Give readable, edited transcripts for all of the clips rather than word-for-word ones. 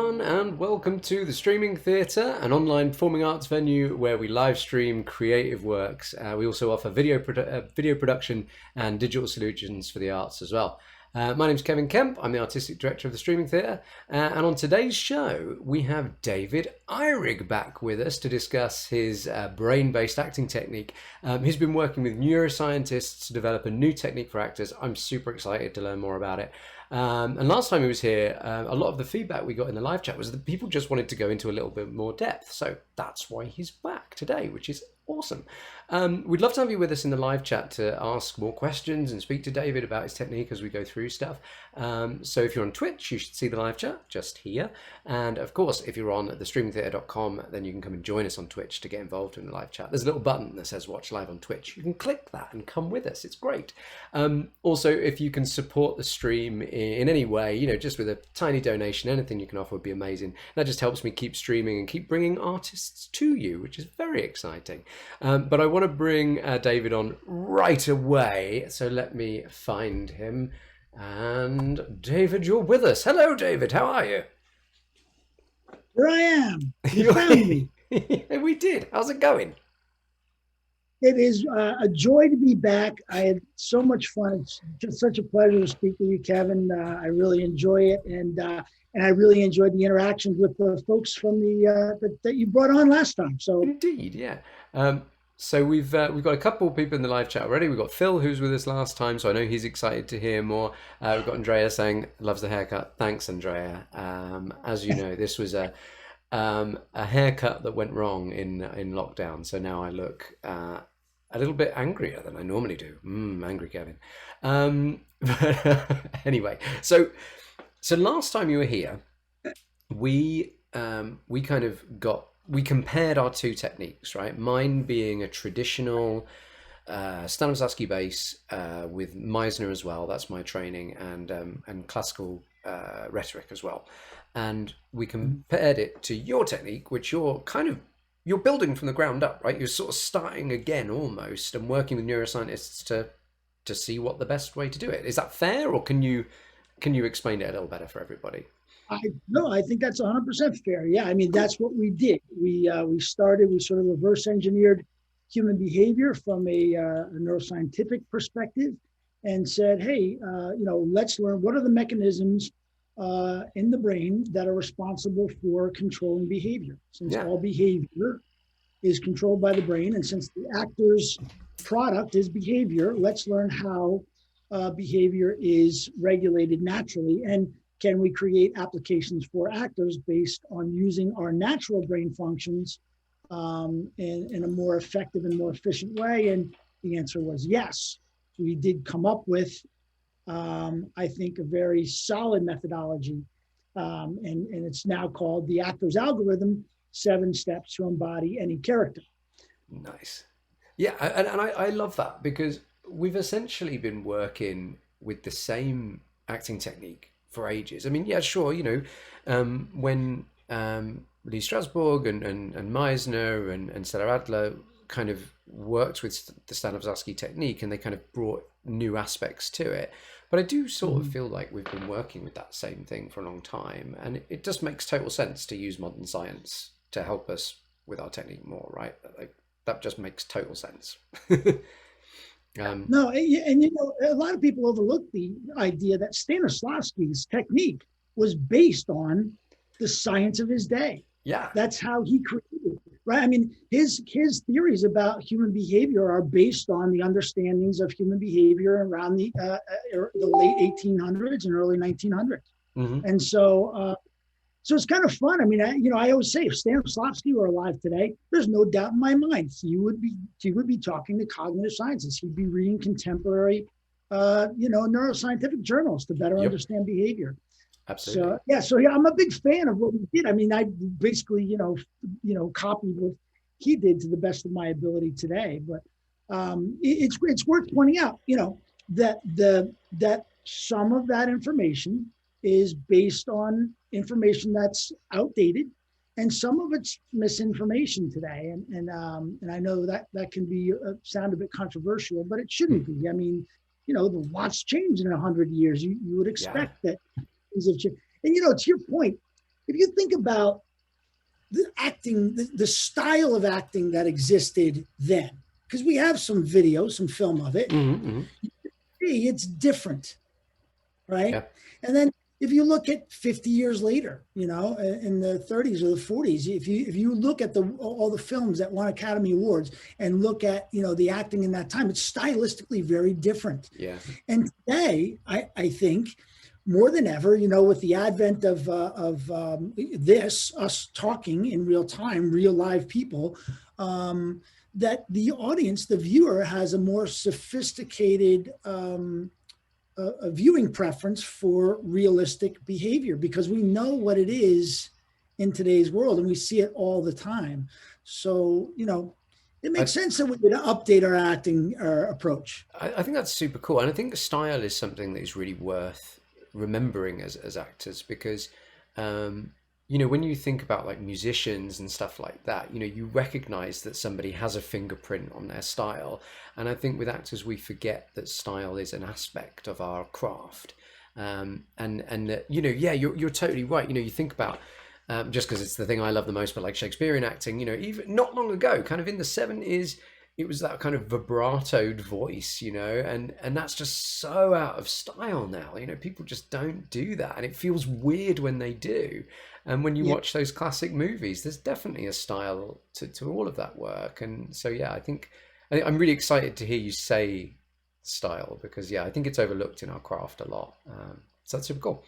everyone, and welcome to the Streaming Theatre, an online performing arts venue where we live stream creative works. We also offer video production and digital solutions for the arts as well. My name's Kevin Kemp. I'm the Artistic Director of the Streaming Theatre. And on today's show, we have David Ihrig back with us to discuss his brain-based acting technique. He's been working with neuroscientists to develop a new technique for actors. I'm super excited to learn more about it. And last time he was here, a lot of the feedback we got in the live chat was that people just wanted to go into a little bit more depth. So that's why he's back today, which is awesome. We'd love to have you with us in the live chat to ask more questions and speak to David about his technique as we go through stuff. So if you're on Twitch, you should see the live chat just here. And of course, if you're on thestreamingtheatre.com, then you can come and join us on Twitch to get involved in the live chat. There's a little button that says watch live on Twitch. You can click that and come with us. It's great. Also, if you can support the stream in any way, you know, just with a tiny donation, anything you can offer would be amazing. That just helps me keep streaming and keep bringing artists to you, which is very exciting. But I want to bring David on right away, so let me find him. And David, you're with us. Hello, David. How are you? Here I am. You found me. We did. How's it going? It is a joy to be back. I had so much fun. It's just such a pleasure to speak with you, Kevin. I really enjoy it, and I really enjoyed the interactions with the folks from the that you brought on last time. So indeed, yeah. So we've got a couple of people in the live chat already. We've got Phil, who's with us last time, so I know he's excited to hear more. We've got Andrea saying loves the haircut. Thanks, Andrea. As you know, this was a haircut that went wrong in lockdown, so now I look a little bit angrier than I normally do. Angry Kevin. But anyway, so last time you were here, we compared our two techniques, right? Mine being a traditional Stanislavski bass with Meisner as well. That's my training, and classical rhetoric as well. And we compared it to your technique, which you're building from the ground up, right? You're sort of starting again almost and working with neuroscientists to see what the best way to do it. Is that fair, or can you explain it a little better for everybody? No, I think that's 100% fair. Yeah, I mean, that's what we did. We sort of reverse engineered human behavior from a neuroscientific perspective and said, hey, let's learn what are the mechanisms in the brain that are responsible for controlling behavior. Since all behavior is controlled by the brain, and since the actor's product is behavior, let's learn how behavior is regulated naturally. And can we create applications for actors based on using our natural brain functions in a more effective and more efficient way? And the answer was yes. We did come up with, I think, a very solid methodology. And it's now called the actor's algorithm, 7 steps to embody any character. Nice. Yeah, and I love that, because we've essentially been working with the same acting technique for ages. I mean, yeah, sure, when Lee Strasberg and Meisner and Stella Adler kind of worked with the Stanislavski technique, and they kind of brought new aspects to it. But I do sort of feel like we've been working with that same thing for a long time, and it just makes total sense to use modern science to help us with our technique more, right? Like, that just makes total sense. No, and a lot of people overlook the idea that Stanislavski's technique was based on the science of his day. Yeah, that's how he created it, right? I mean, his theories about human behavior are based on the understandings of human behavior around the late 1800s and early 1900s. And so it's kind of fun. I mean, I always say, if Stanislavski were alive today, there's no doubt in my mind he would be talking to cognitive scientists. He'd be reading contemporary, neuroscientific journals to better understand behavior. Absolutely. So I'm a big fan of what we did. I mean, I basically, copied what he did to the best of my ability today. But it's worth pointing out, that some of that information is based on information that's outdated, and some of it's misinformation today. And I know that can be sound a bit controversial, but it shouldn't be. I mean, the Waltz changed in 100 years. You would expect that things have changed. And to your point, if you think about the acting, the style of acting that existed then, because we have some video, some film of it, it's different, right? Yeah. And then if you look at 50 years later, in the 30s or the 40s, if you look at all the films that won Academy Awards and look at the acting in that time, it's stylistically very different. Yeah. And today, I think more than ever, with the advent of us talking in real time, real live people, that the audience, the viewer, has a more sophisticated a viewing preference for realistic behavior, because we know what it is in today's world and we see it all the time. So, it makes sense that we would update our acting approach. I think that's super cool. And I think style is something that is really worth remembering as actors, because when you think about like musicians and stuff like that, you recognize that somebody has a fingerprint on their style. And I think with actors, we forget that style is an aspect of our craft. You're totally right. You think about, just because it's the thing I love the most, but like Shakespearean acting, even not long ago, kind of in the 70s, it was that kind of vibratoed voice, and that's just so out of style now. People just don't do that, and it feels weird when they do. And when you watch those classic movies, there's definitely a style to all of that work. And so, I think I'm really excited to hear you say style, because I think it's overlooked in our craft a lot. So that's super cool.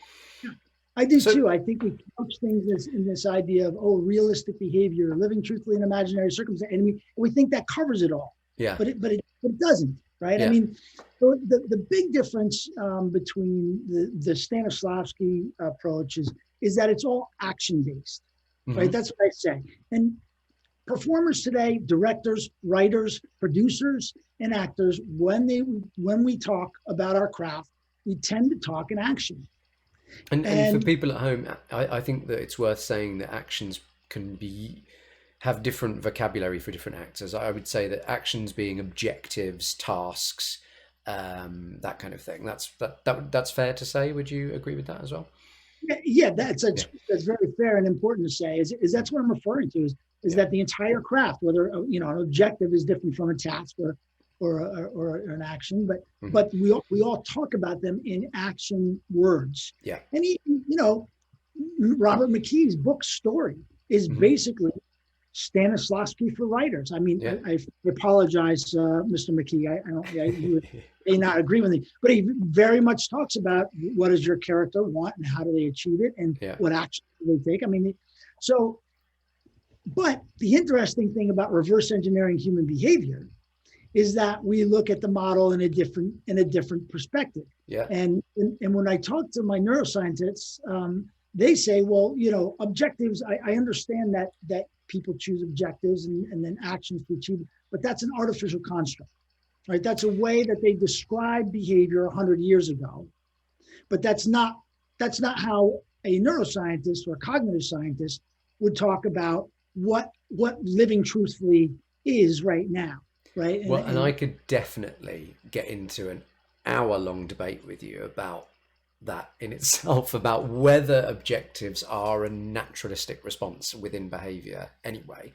I do too. I think we couch things in this idea of, realistic behavior, living truthfully in imaginary circumstances, and we think that covers it all. Yeah. But it doesn't, right? Yeah. I mean, the big difference between the Stanislavski approach is that it's all action based, right? That's what I say. And performers today, directors, writers, producers, and actors, when we talk about our craft, we tend to talk in action. And for people at home, I think that it's worth saying that actions can have different vocabulary for different actors. I would say that actions being objectives, tasks, that kind of thing. That's fair to say. Would you agree with that as well? Yeah, that's very fair and important to say. Is that's what I'm referring to? Is that the entire craft, whether an objective is different from a task or an action, but we all talk about them in action words. Yeah. And Robert McKee's book Story is basically Stanislavski for writers. I mean, I apologize, Mr. McKee. You may not agree with me, but he very much talks about what does your character want and how do they achieve it and what action do they take. I mean, but the interesting thing about reverse engineering human behavior is that we look at the model in a different perspective. Yeah. And when I talk to my neuroscientists, they say, well, objectives, I understand that people choose objectives and then actions to achieve, but that's an artificial construct, right? That's a way that they described behavior 100 years ago, but that's not how a neuroscientist or a cognitive scientist would talk about what living truthfully is right now. Right. And I could definitely get into an hour-long debate with you about that in itself, about whether objectives are a naturalistic response within behavior anyway.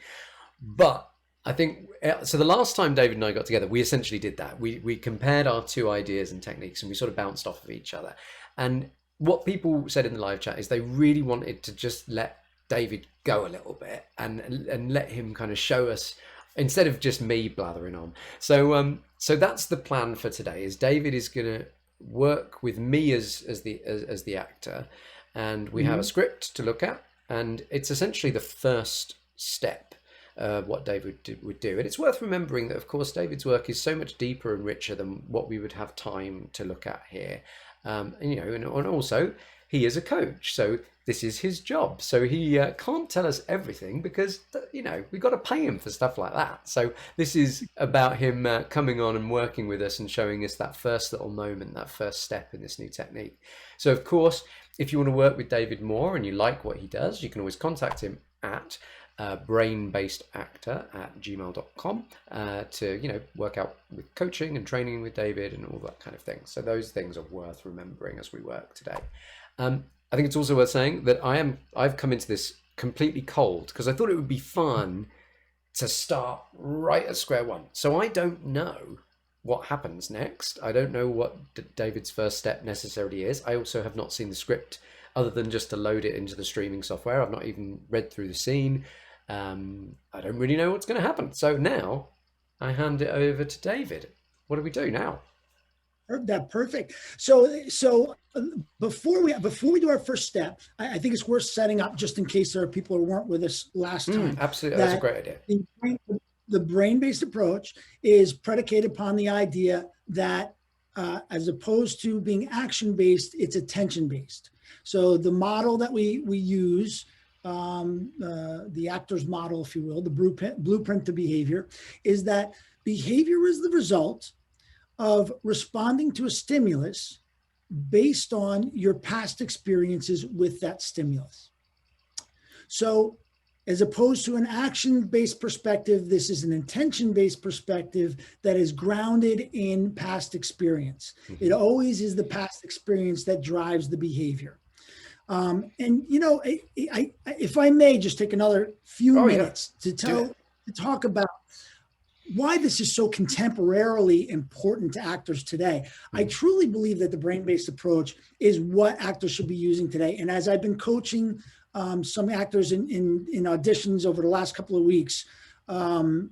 But I think, so the last time David and I got together, we essentially did that. We compared our two ideas and techniques and we sort of bounced off of each other. And what people said in the live chat is they really wanted to just let David go a little bit and let him kind of show us, instead of just me blathering on. So that's the plan for today. Is David is going to work with me as the actor, and we have a script to look at, and it's essentially the first step what David would do. And it's worth remembering that, of course, David's work is so much deeper and richer than what we would have time to look at here. And also he is a coach, so this is his job. So he can't tell us everything because, we've got to pay him for stuff like that. So this is about him coming on and working with us and showing us that first little moment, that first step in this new technique. So, of course, if you want to work with David more and you like what he does, you can always contact him at brainbasedactor@gmail.com to work out with coaching and training with David and all that kind of thing. So those things are worth remembering as we work today. I think it's also worth saying that I've come into this completely cold because I thought it would be fun to start right at square one. So I don't know what happens next. I don't know what David's first step necessarily is. I also have not seen the script other than just to load it into the streaming software. I've not even read through the scene. I don't really know what's going to happen. So now I hand it over to David. What do we do now? That perfect. So before we do our first step, I think it's worth setting up just in case there are people who weren't with us last time. Absolutely, that's a great idea. The brain-based approach is predicated upon the idea that as opposed to being action-based, it's attention-based. So the model that we use, the actor's model, if you will, the blueprint to behavior, is that behavior is the result of responding to a stimulus based on your past experiences with that stimulus. So as opposed to an action-based perspective, this is an intention-based perspective that is grounded in past experience. Mm-hmm. It always is the past experience that drives the behavior. And, you know, if I may just take another few minutes to talk about why this is so contemporarily important to actors today. I truly believe that the brain-based approach is what actors should be using today. And as I've been coaching some actors in auditions over the last couple of weeks, I'm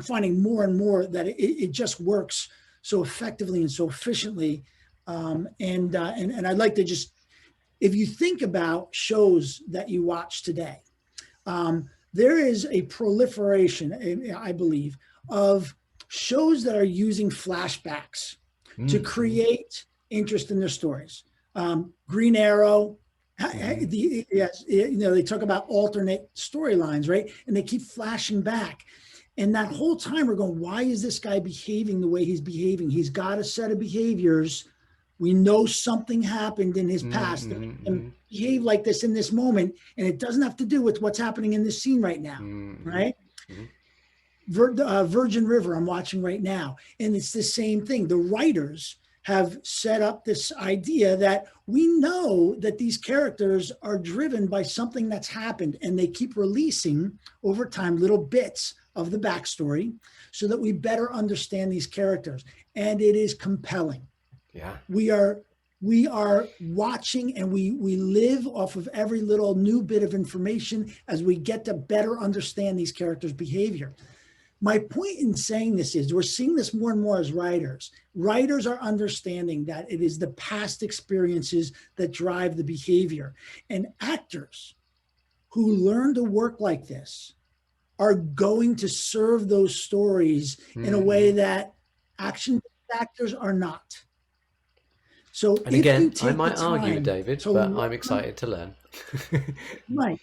finding more and more that it just works so effectively and so efficiently. And I'd like to just, if you think about shows that you watch today, there is a proliferation, I believe, of shows that are using flashbacks to create interest in their stories. Green Arrow, they talk about alternate storylines, right? And they keep flashing back. And that whole time we're going, why is this guy behaving the way he's behaving? He's got a set of behaviors. We know something happened in his past and behave like this in this moment. And it doesn't have to do with what's happening in this scene right now, right? Virgin River, I'm watching right now. And it's the same thing. The writers have set up this idea that we know that these characters are driven by something that's happened, and they keep releasing over time little bits of the backstory so that we better understand these characters. And it is compelling. Yeah. We are watching, and we live off of every little new bit of information as we get to better understand these characters' behavior. My point in saying this is we're seeing this more and more as writers. Writers are understanding that it is the past experiences that drive the behavior. And actors who learn to work like this are going to serve those stories in a way that action actors are not. So, and again, I might argue, David, but I'm excited to learn. Right.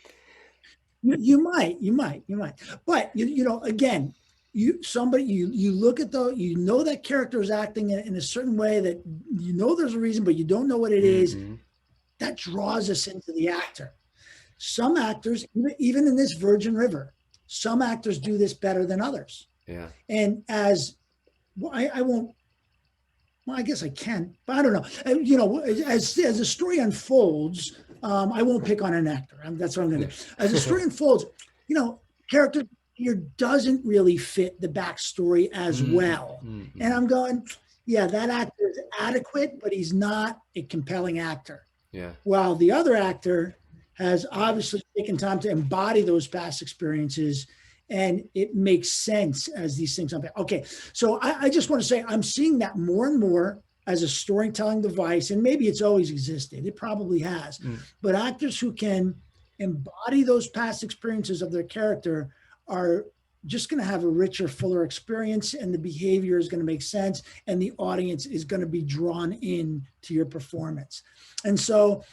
You might. But, you know, again, you look at that character is acting in a certain way that you know there's a reason, but you don't know what it is. That draws us into the actor. Some actors, even in this Virgin River, some actors do this better than others. Yeah. And as well, I won't. Well, I guess I can, but I don't know. You know, as the story unfolds, I won't pick on an actor. That's what I'm going to do. As the story unfolds, you know, character here doesn't really fit the backstory as well. And I'm going, yeah, that actor is adequate, but he's not a compelling actor. Yeah. While the other actor has obviously taken time to embody those past experiences, and it makes sense as these things unpack. Okay, so I just want to say I'm seeing that more and more as a storytelling device, and maybe it's always existed. It probably has. But actors who can embody those past experiences of their character are just going to have a richer, fuller experience, and the behavior is going to make sense, and the audience is going to be drawn in to your performance. And so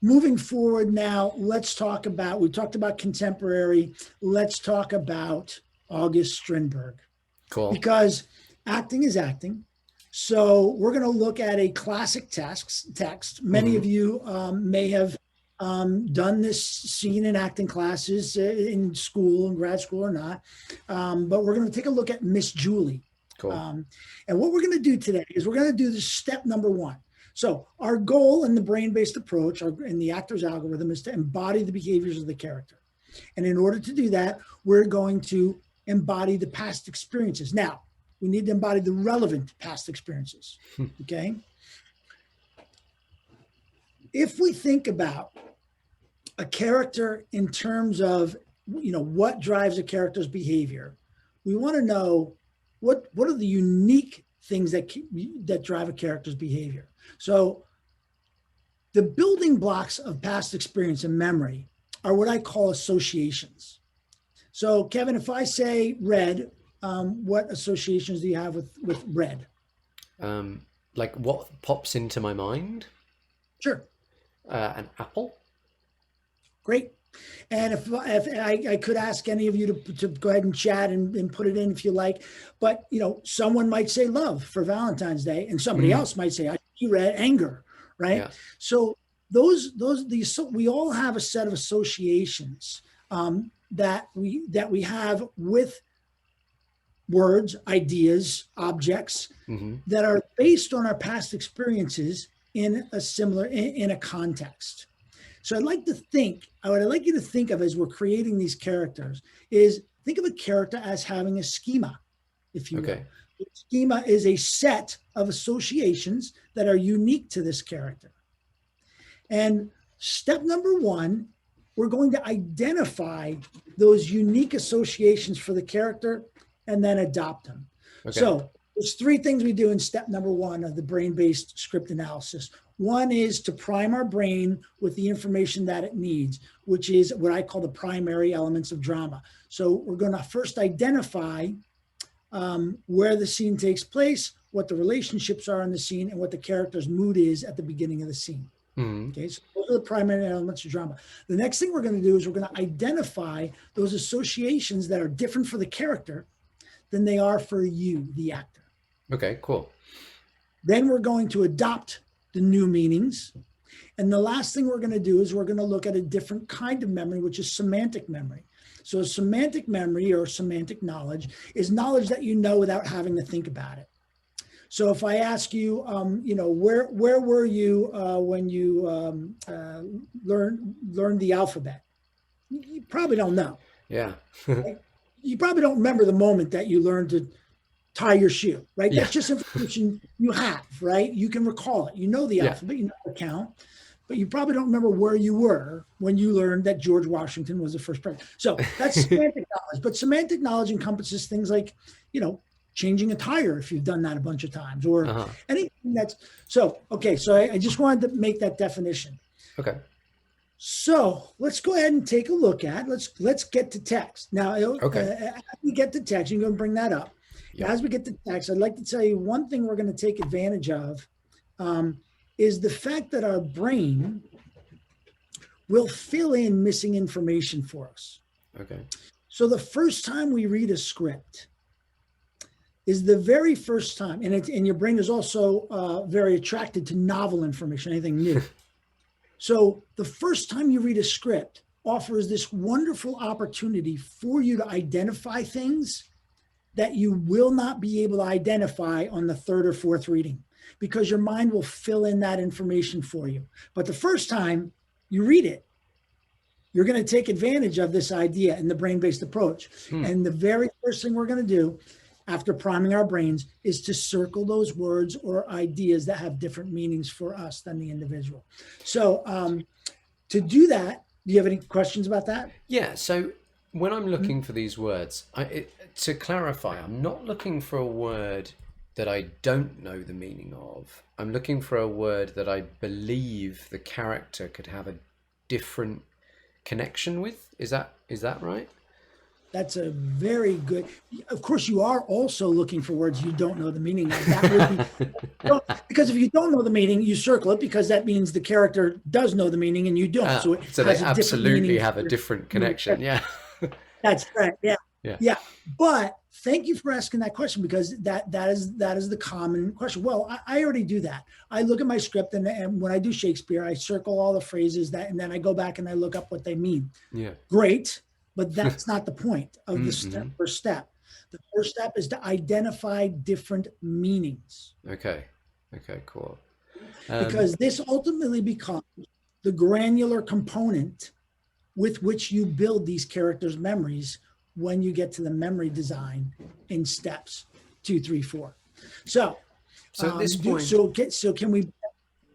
moving forward now, we talked about contemporary, let's talk about August Strindberg. Cool. Because acting is acting. So we're going to look at a classic text. Many of you may have done this scene in acting classes in school, in grad school or not. But we're going to take a look at Miss Julie. Cool. And what we're going to do today is we're going to do this step number one. So our goal in the brain-based approach, in the actor's algorithm, is to embody the behaviors of the character. And in order to do that, we're going to embody the past experiences. Now, we need to embody the relevant past experiences, okay? If we think about a character in terms of, what drives a character's behavior, we want to know what are the unique things that drive a character's behavior. So the building blocks of past experience and memory are what I call associations. So Kevin, if I say red, what associations do you have with red? Like what pops into my mind? Sure. An apple. Great. And if I could ask any of you to go ahead and chat and put it in if you like, but someone might say love for Valentine's Day, and somebody else might say I see red, anger, right? Yeah. So these we all have a set of associations that we have with words, ideas, objects that are based on our past experiences in a context. So I'd like you to think of as we're creating these characters is think of a character as having a schema, if you will. The schema is a set of associations that are unique to this character. And step number one, we're going to identify those unique associations for the character and then adopt them. Okay. So there's three things we do in step number one of the brain-based script analysis. One is to prime our brain with the information that it needs, which is what I call the primary elements of drama. So we're going to first identify where the scene takes place, what the relationships are in the scene, and what the character's mood is at the beginning of the scene. Okay, so those are the primary elements of drama. The next thing we're going to do is we're going to identify those associations that are different for the character than they are for you, the actor. Okay, cool. Then we're going to adopt the new meanings. And the last thing we're going to do is we're going to look at a different kind of memory, which is semantic memory. So semantic memory or semantic knowledge is knowledge that you know without having to think about it. So if I ask you, where were you when you learned the alphabet? You probably don't know. Yeah. Right? You probably don't remember the moment that you learned to tie your shoe, right? Yeah. That's just information you have, right? You can recall it. You know the alphabet, you know the count, but you probably don't remember where you were when you learned that George Washington was the first president. So that's semantic knowledge. But semantic knowledge encompasses things like, changing a tire if you've done that a bunch of times, or anything that's so. Okay, so I just wanted to make that definition. Okay. So let's go ahead and take a look at let's get to text now. Okay. As we get to text, you can go and bring that up. Yeah. As we get to text, I'd like to tell you one thing we're going to take advantage of is the fact that our brain will fill in missing information for us. Okay. So the first time we read a script is the very first time, and your brain is also very attracted to novel information, anything new. So the first time you read a script offers this wonderful opportunity for you to identify things that you will not be able to identify on the third or fourth reading, because your mind will fill in that information for you. But the first time you read it, you're going to take advantage of this idea in the brain-based approach. And the very first thing we're going to do after priming our brains is to circle those words or ideas that have different meanings for us than the individual. So to do that, do you have any questions about that? Yeah. So when I'm looking for these words, to clarify, I'm not looking for a word that I don't know the meaning of. I'm looking for a word that I believe the character could have a different connection with. Is that right? That's a very good. Of course, you are also looking for words you don't know the meaning of. That would be because if you don't know the meaning, you circle it because that means the character does know the meaning and you don't. So they absolutely have a different connection. Yeah. That's right. Yeah. Yeah. But thank you for asking that question, because that is the common question. Well, I already do that. I look at my script and when I do Shakespeare, I circle all the phrases and then I go back and I look up what they mean. Yeah. Great. But that's not the point of the first step. The first step is to identify different meanings. Okay, cool. because this ultimately becomes the granular component with which you build these characters' memories when you get to the memory design in steps 2, 3, 4. So at this point, so can we?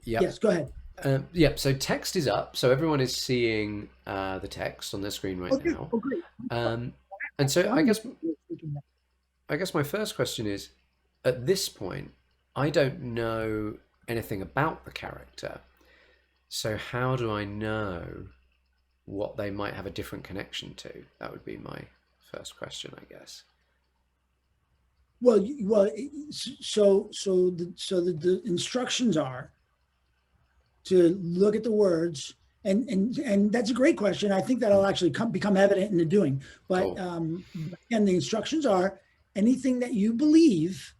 yeah. Yes, go ahead. Yep. So text is up. So everyone is seeing the text on their screen right Okay. now. Oh, great. And so I guess my first question is, at this point, I don't know anything about the character. So how do I know what they might have a different connection to? That would be my first question, I guess. Well, so the instructions are to look at the words, and that's a great question. I think that'll actually become evident in the doing. But Cool. and the instructions are anything that you believe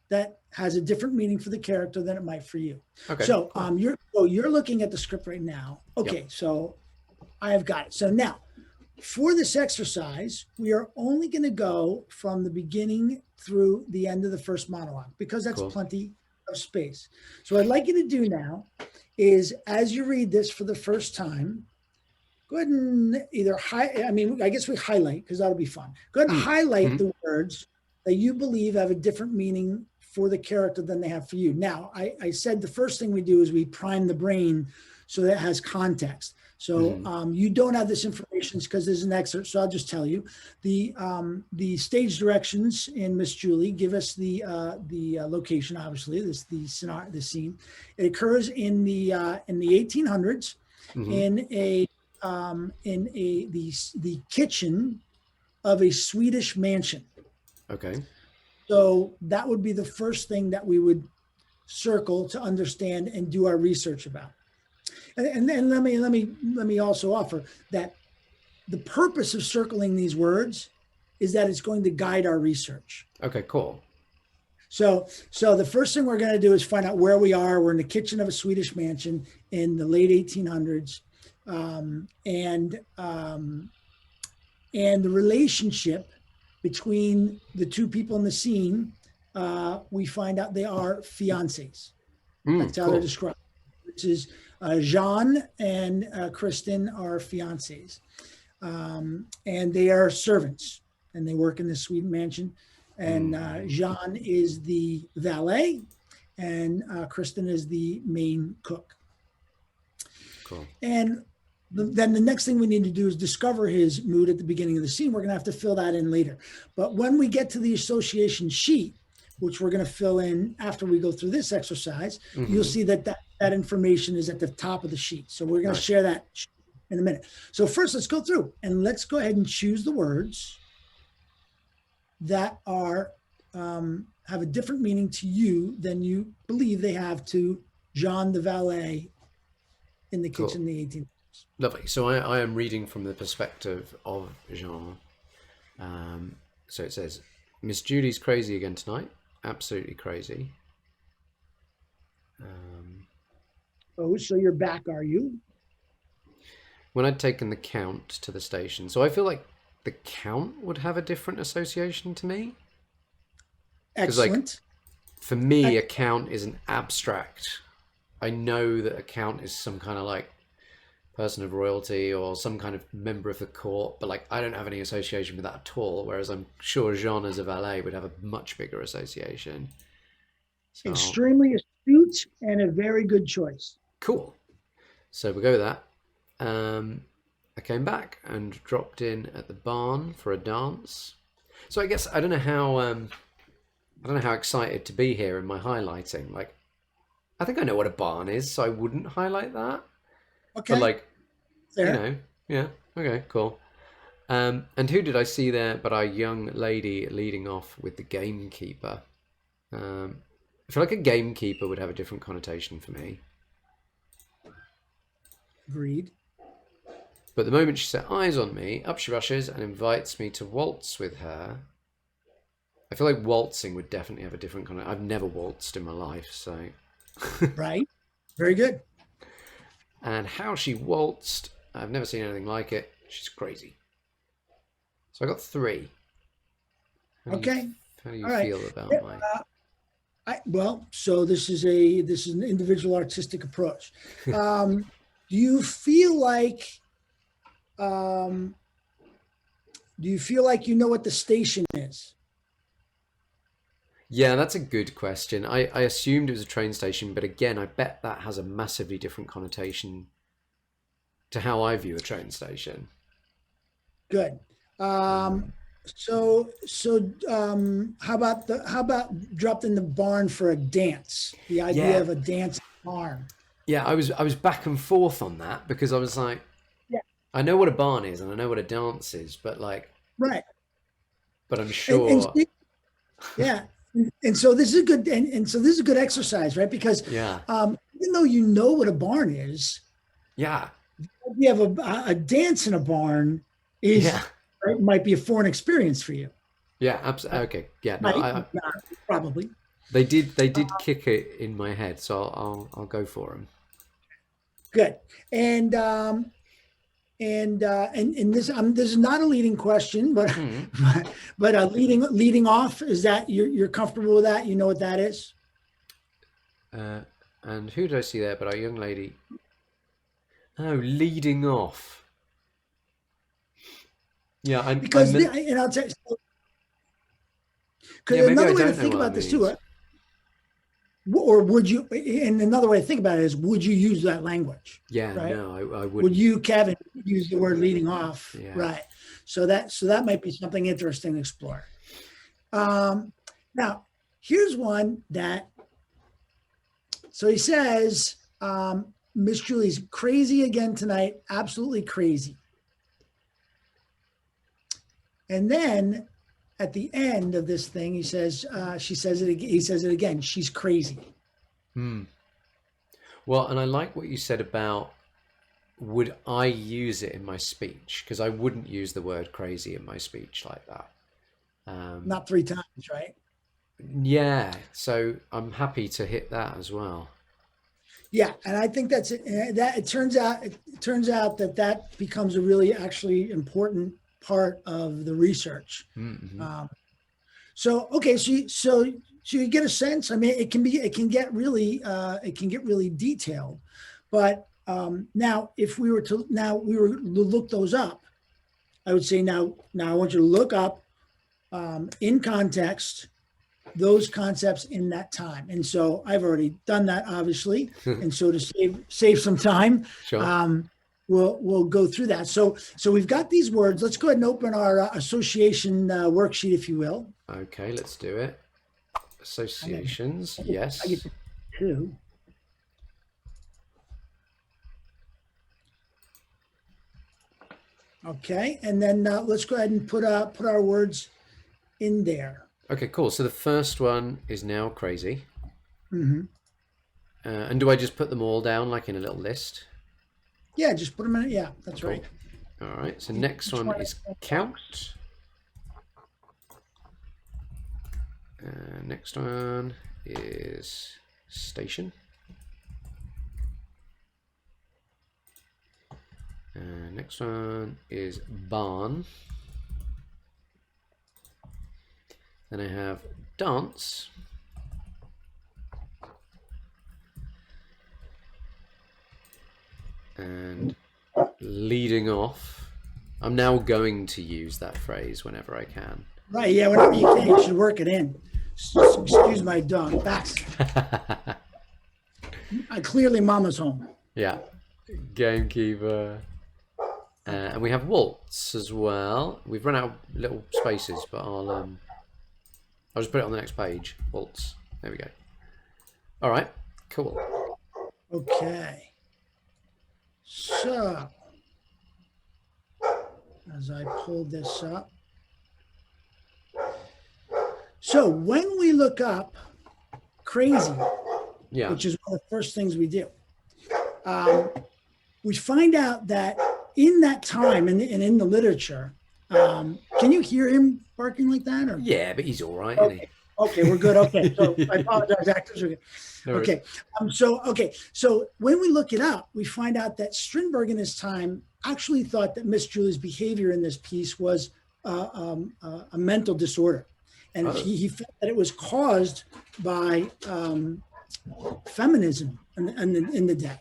that has a different meaning for the character than it might for you. Okay. So Cool. you're looking at the script right now. Okay, Yep. so I have got it. So now for this exercise, we are only going to go from the beginning through the end of the first monologue because that's Cool. plenty of space. So what I'd like you to do now is, as you read this for the first time, go ahead and either I guess we highlight because that'll be fun. Go ahead and highlight the words that you believe have a different meaning for the character than they have for you. Now, I said the first thing we do is we prime the brain so that it has context. So you don't have this information because there's an excerpt. So I'll just tell you the stage directions in Miss Julie give us the location. Obviously, the scene. It occurs in the 1800s in the kitchen of a Swedish mansion. Okay. So that would be the first thing that we would circle to understand and do our research about. And then let me also offer that the purpose of circling these words is that it's going to guide our research. Okay, cool. So the first thing we're going to do is find out where we are. We're in the kitchen of a Swedish mansion in the late 1800s, and the relationship between the two people in the scene, we find out they are fiancés. That's how they're described. Which is Jean and Kristen are fiancés, and they are servants, and they work in the Sweden mansion. And Jean is the valet, and Kristen is the main cook. Cool. And then the next thing we need to do is discover his mood at the beginning of the scene. We're going to have to fill that in later. But when we get to the association sheet, which we're going to fill in after we go through this exercise, you'll see that information is at the top of the sheet. So we're going to share that in a minute. So first, let's go through and let's go ahead and choose the words that are have a different meaning to you than you believe they have to Jean the valet in the kitchen in the 1800s. Lovely. So I am reading from the perspective of Jean. So it says, Miss Julie's crazy again tonight. Absolutely crazy. So you're back, are you? When I'd taken the Count to the station. So I feel like the Count would have a different association to me. Excellent. For me, a Count is an abstract. I know that a Count is some kind of like person of royalty or some kind of member of the court, but like I don't have any association with that at all, whereas I'm sure Jean as a valet would have a much bigger association. So, extremely astute and a very good choice. Cool. So we'll go with that. I came back and dropped in at the barn for a dance. So I guess I don't know how excited to be here in my highlighting. Like, I think I know what a barn is, so I wouldn't highlight that. Okay. But like, Fair. Yeah. Okay, cool. And who did I see there but our young lady leading off with the gamekeeper? I feel like a gamekeeper would have a different connotation for me. Agreed. But the moment she set eyes on me, up she rushes and invites me to waltz with her. I feel like waltzing would definitely have a different connotation. I've never waltzed in my life, so... Right. Very good. And how she waltzed, I've never seen anything like it. She's crazy. So I got 3. How do you feel about my... Well, so this is an individual artistic approach. Do you feel like you know what the station is? Yeah, that's a good question. I assumed it was a train station, but again, I bet that has a massively different connotation to how I view a train station. Good. Um, How about dropped in the barn for a dance? The idea yeah, of a dance barn. yeah, I was back and forth on that because I was like, Yeah. I know what a barn is and I know what a dance is, but like, Right. but I'm And sure, yeah. And so this is a good and so this is a good exercise, right? Because yeah, even though you know what a barn is, yeah, you have a dance in a barn is yeah, right, might be a foreign experience for you. yeah, absolutely. Okay, yeah, no, Right? Not, probably. they did kick it in my head, so I'll go for them. Good. And and this is not a leading question, but Hmm. leading off, is that you're comfortable with that? You know what that is? Uh, and who did I see there? But a young lady. Oh, leading off. Yeah, I Because meant. and I'll tell you, Yeah, because maybe I another way to don't know think what that about this too, means. or would you? And another way to think about it is, would you use that language? Yeah, Right? no, I Would wouldn't. you, Kevin, use the word leading off? Yeah. Right. So that might be something interesting to explore. Um, Now, here's one that. So he says, Miss Julie's crazy again tonight, absolutely crazy. And then at the end of this thing, he says, she says it. He says it again. She's crazy. Hmm. Well, and I like what you said about would I use it in my speech? Because I wouldn't use the word crazy in my speech like that. Um, Not three times, right? yeah, so I'm happy to hit that as well. Yeah, and I think that's it. That it turns out that becomes a really actually important part of the research. Mm-hmm. Um, so okay, so you get a sense. I mean, it can get really detailed, but now if we were to look those up, I would say now I want you to look up in context those concepts in that time. And so I've already done that, obviously. And so to save some time, Sure. um, we'll go through that. So we've got these words. Let's go ahead and open our association worksheet, if you will. Okay, let's do it. I Associations, get yes. to two. Okay, and then let's go ahead and put our words in there. Okay, cool. So the first one is now crazy. Hmm. And do I just put them all down like in a little list? Yeah, just put them in. Yeah, that's Cool. right. All right. So next Each one one is count. Next one is station. Next one is barn. Then I have dance. And leading off. I'm now going to use that phrase whenever I can. Right. Yeah. Whenever you can, you should work it in. Excuse my dog. Backs. Clearly, Mama's home. Yeah. Gamekeeper. And we have Waltz as well. We've run out of little spaces, but I'll just put it on the next page. Waltz. There we go. All right. Cool. Okay. So, as I pull this up. So when we look up crazy, Yeah. which is one of the first things we do, we find out that in that time and in the literature, can you hear him barking like that? Or? Yeah, but he's all right, isn't he? Okay, we're good. Okay, so I apologize, actors. No worries. Okay, so when we look it up, we find out that Strindberg in his time actually thought that Miss Julie's behavior in this piece was a mental disorder, And Oh, he felt that it was caused by feminism in the day.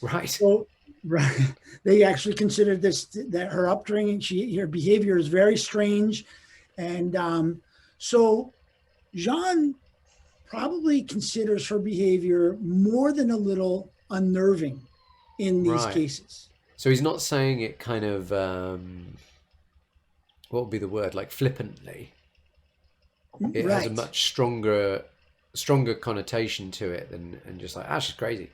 right. So, right, they actually considered this, that her upbringing, her behavior is very strange, and so Jean probably considers her behavior more than a little unnerving in these Right. cases. So he's not saying it kind of, what would be the word? Like flippantly. It has a Right. much stronger connotation to it than and just like, she's crazy.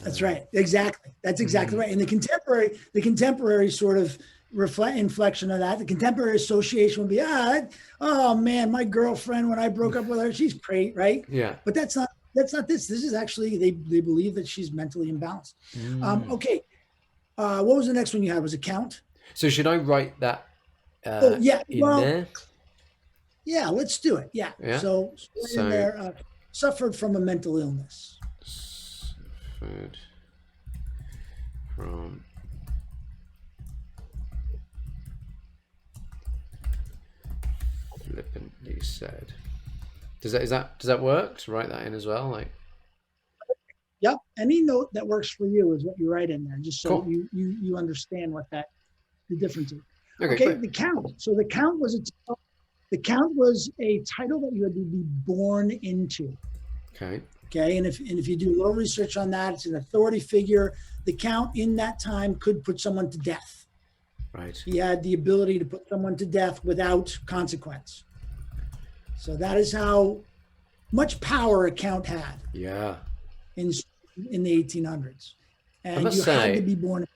That's right. Exactly. That's exactly right. And the contemporary sort of inflection of that, the contemporary association would be, oh man, my girlfriend, when I broke up with her, she's great, right? Yeah. But that's not this. This is actually, they believe that she's mentally imbalanced. Okay. What was the next one you had? Was it count? So should I write that Yeah. in Well, there? yeah, let's do it. Yeah. Yeah. So in there, suffered from a mental illness. Suffered from flippantly said. Does that work to write that in as well? Like, Yep. Any note that works for you is what you write in there, just so cool. you understand what the difference is. Okay. Okay. The count. So the count was a title that you had to be born into. Okay. Okay. And if you do a little research on that, it's an authority figure. The count in that time could put someone to death. Right. He had the ability to put someone to death without consequence. So that is how much power a count had. Yeah. In the 1800s. And I must you say, had to be born.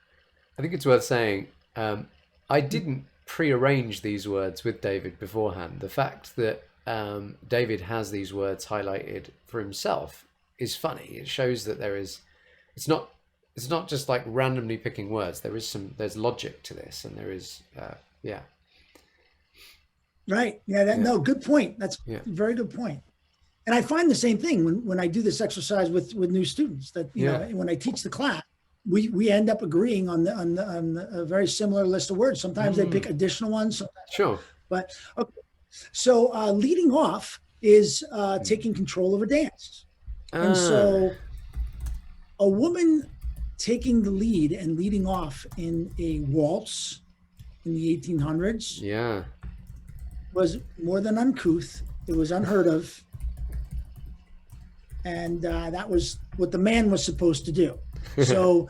I think it's worth saying, I didn't prearrange these words with David beforehand. The fact that David has these words highlighted for himself is funny. It shows that it's not just like randomly picking words. There's logic to this, and there is, yeah. Right. Yeah. No, good point. That's a very good point. And I find the same thing when I do this exercise with new students, that, you know, when I teach the class, we end up agreeing on a very similar list of words. Sometimes they pick additional ones. Sure. But okay. So leading off is taking control of a dance. And so a woman taking the lead and leading off in a waltz in the 1800s was more than uncouth. It was unheard of. And that was what the man was supposed to do. So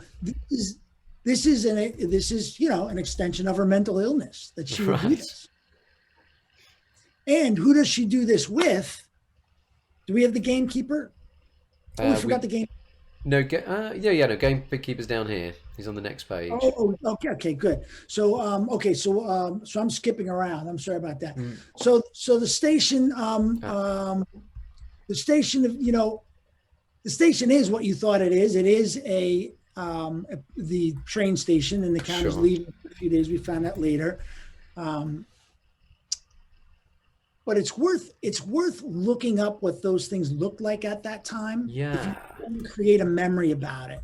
this is an extension of her mental illness, that she would do this. And who does she do this with? Do we have the gamekeeper? We forgot the game. No, no, gamekeeper's down here. He's on the next page. Oh, okay, good. So so I'm skipping around. I'm sorry about that. So the station, the station of, the station is what you thought it is. It is the train station, and the count is leaving for a few days. We found out later. But it's worth looking up what those things looked like at that time. Yeah. If you can create a memory about it.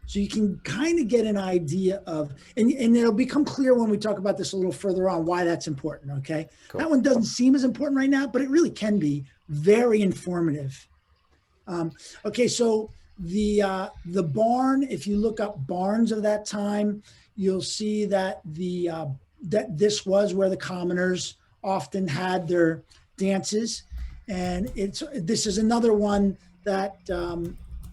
So you can kind of get an idea of, and it'll become clear when we talk about this a little further on, why that's important, okay? Cool. That one doesn't seem as important right now, but it really can be very informative. Okay, so the barn, if you look up barns of that time, you'll see that that this was where the commoners often had their dances, and this is another one that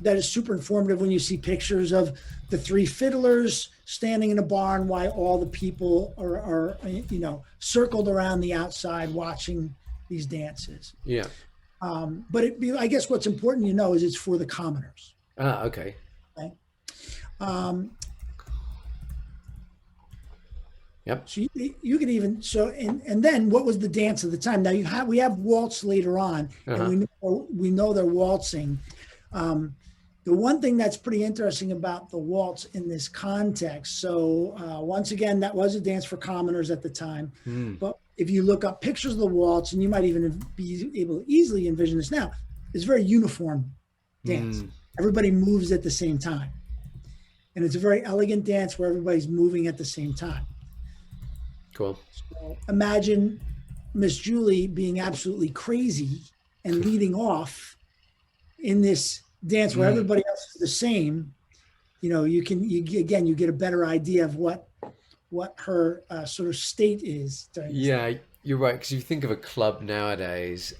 is super informative when you see pictures of the three fiddlers standing in a barn while all the people are circled around the outside watching these dances. Yeah. But I guess what's important is it's for the commoners. Okay. Okay. Yep. So you could even and then what was the dance of the time? Now we have waltz later on, and we know they're waltzing. The one thing that's pretty interesting about the waltz in this context. So once again, that was a dance for commoners at the time. But if you look up pictures of the waltz, and you might even be able to easily envision this now, it's a very uniform dance. Everybody moves at the same time, and it's a very elegant dance where everybody's moving at the same time. Cool. So imagine Miss Julie being absolutely crazy and leading off in this dance where everybody else is the same, you get a better idea of what her sort of state is during this Yeah, time. you're right. Because if you think of a club nowadays,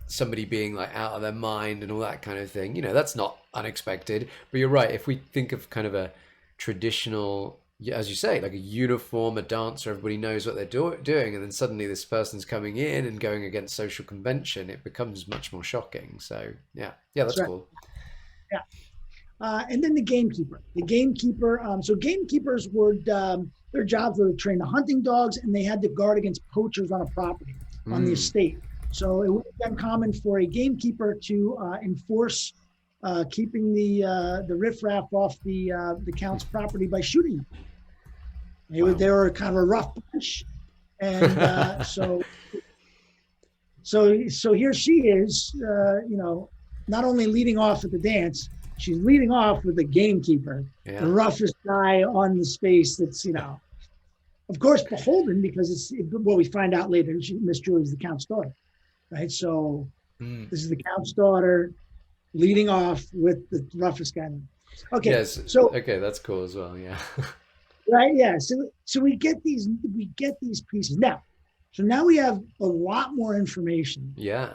somebody being like out of their mind and all that kind of thing, that's not unexpected. But you're right. If we think of kind of a traditional, yeah, as you say, like a uniform, a dancer, everybody knows what they're doing, and then suddenly this person's coming in and going against social convention, it becomes much more shocking. So yeah, That's that's right. cool. Yeah. And then the gamekeeper. So gamekeepers would, their jobs were to train the hunting dogs, and they had to guard against poachers on a property, on the Mm. estate. So it would be uncommon for a gamekeeper to enforce keeping the riffraff off the count's property by shooting them. Wow. They were kind of a rough bunch, and so here she is, not only leading off at the dance, she's leading off with the gamekeeper, Yeah. the roughest guy on the space. That's of course beholden, because what we find out later, Miss Julie's the Count's daughter, right? So this is the Count's daughter leading off with the roughest guy. Okay, Yes. so Okay, that's cool as well. Yeah. right, yeah. So we get these pieces now. So now we have a lot more information Yeah.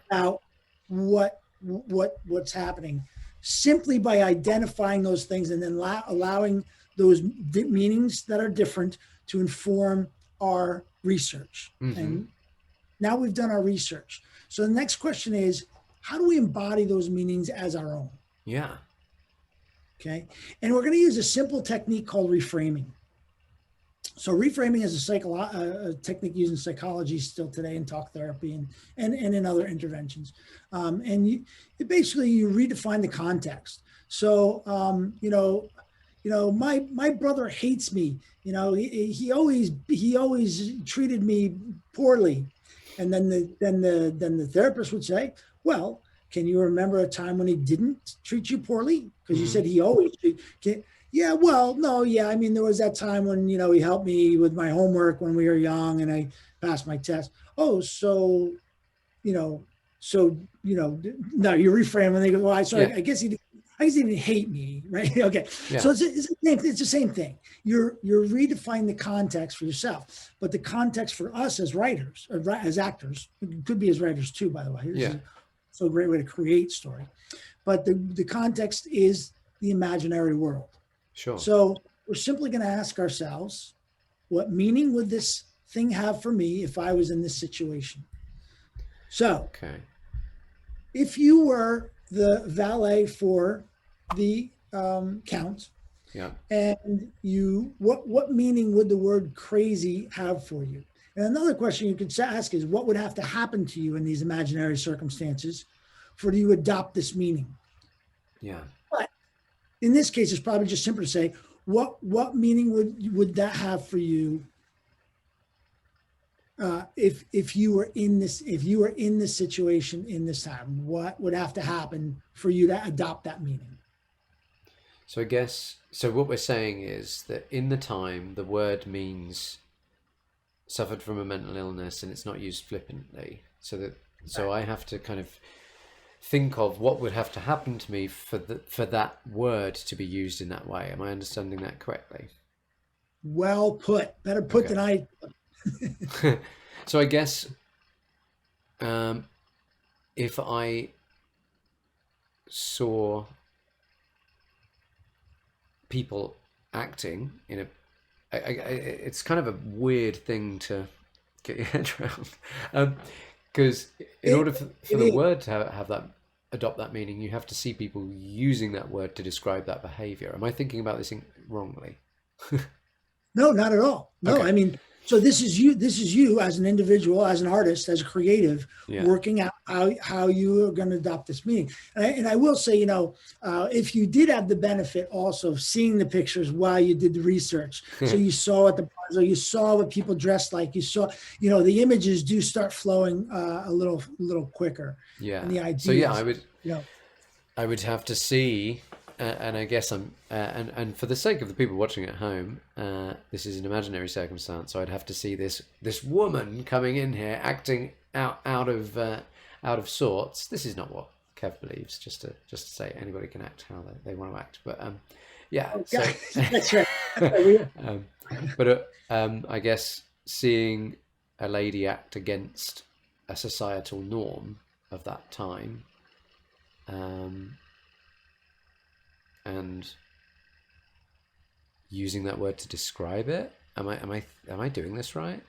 about what's happening, simply by identifying those things and then allowing those meanings that are different to inform our research. Mm-hmm. And now we've done our research. So the next question is, how do we embody those meanings as our own? Yeah. Okay. And we're going to use a simple technique called reframing. So reframing is a technique used in psychology still today, in talk therapy and in other interventions. And you redefine the context. So, my brother hates me. He always treated me poorly. And then the therapist would say, well, can you remember a time when he didn't treat you poorly? Because you said he always can. Yeah, well, no, yeah. I mean, there was that time when, he helped me with my homework when we were young and I passed my test. Oh, no, you reframe and they go, well, I guess he didn't hate me, right? Okay. Yeah. So it's the same thing. You're redefining the context for yourself, but the context for us as writers, or as actors, it could be as writers too, by the way. Yeah. So a great way to create story. But the context is the imaginary world. Sure. So we're simply going to ask ourselves, what meaning would this thing have for me if I was in this situation? So if you were the valet for the Count, yeah, and what meaning would the word crazy have for you? And another question you could ask is, what would have to happen to you in these imaginary circumstances for you to adopt this meaning? Yeah. But in this case, it's probably just simpler to say, what meaning would that have for you if you were in this situation in this time? What would have to happen for you to adopt that meaning? So I guess what we're saying is that in the time, the word means suffered from a mental illness, and it's not used flippantly. So I have to kind of think of what would have to happen to me for that word to be used in that way. Am I understanding that correctly? Well put. Better put than I. So I guess if I saw people acting in it's kind of a weird thing to get your head around, because in order for the word to have that, adopt that meaning, you have to see people using that word to describe that behavior. Am I thinking about this wrongly? No, not at all. No, Okay. I mean, so this is you as an individual, as an artist, as a creative, working out how you are going to adopt this meaning. And I will say, if you did have the benefit also of seeing the pictures while you did the research, so you saw what you saw what people dressed like, you saw, the images do start flowing a little quicker. Yeah. And the ideas, So yeah, I would have to see and I guess and for the sake of the people watching at home, this is an imaginary circumstance, so I'd have to see this woman coming in here acting out of sorts. This is not what Kev believes. Just to say, anybody can act how they want to act, but yeah. So That's right. but I guess seeing a lady act against a societal norm of that time, and using that word to describe it. Am I doing this right?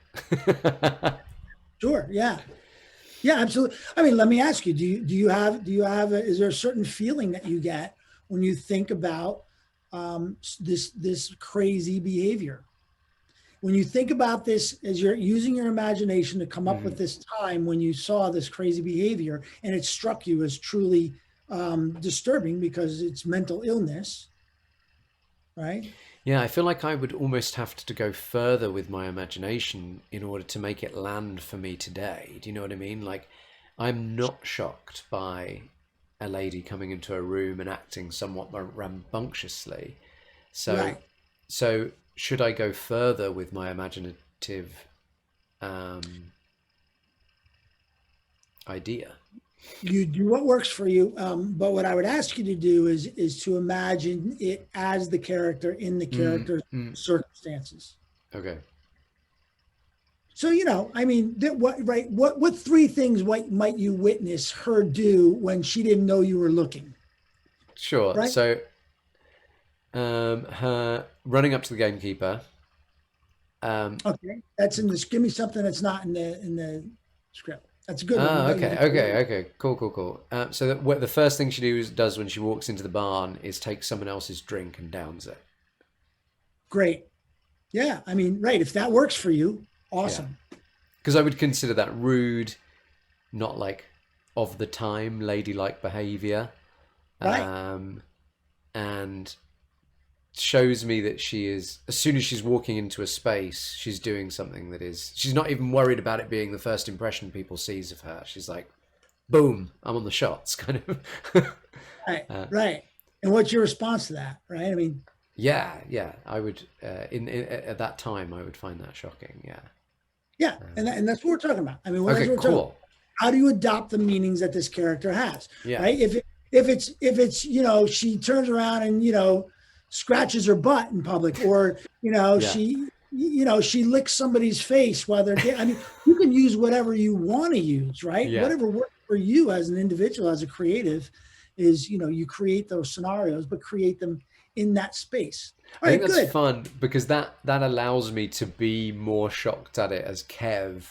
Sure. Yeah. Yeah, absolutely. I mean, let me ask you, do you have is there a certain feeling that you get when you think about this crazy behavior? When you think about this, as you're using your imagination to come up with this time when you saw this crazy behavior and it struck you as truly disturbing because it's mental illness, right? Yeah, I feel like I would almost have to go further with my imagination in order to make it land for me today. Do you know what I mean? Like, I'm not shocked by a lady coming into a room and acting somewhat rambunctiously. So, Right. so should I go further with my imaginative idea? You do what works for you, but what I would ask you to do is to imagine it as the character in the character's circumstances. Okay. So I mean, what three things might you witness her do when she didn't know you were looking? Sure. Right? So, her running up to the gamekeeper. Okay, that's in this. Give me something that's not in the script. That's a good one. Okay. Cool. So the first thing she does when she walks into the barn is take someone else's drink and downs it. Great. Yeah, I mean, right. If that works for you, awesome. Because I would consider that rude, not like of the time, ladylike behavior. Right. And shows me that she is, as soon as she's walking into a space, she's doing something that is, she's not even worried about it being the first impression people sees of her. She's like, boom, I'm on the shots, kind of. Right. Right. And what's your response to that? Right. I mean, yeah, I would, at that time, I would find that shocking. Yeah. Yeah, and that's what we're talking about. I mean, Okay, cool. How do you adopt the meanings that this character has? Yeah. Right. If it's she turns around and scratches her butt in public, or she licks somebody's face while they're. I mean, you can use whatever you want to use, right? Yeah. Whatever works for you as an individual, as a creative, is you create those scenarios, but create them in that space. I think that's fun because that allows me to be more shocked at it as Kev.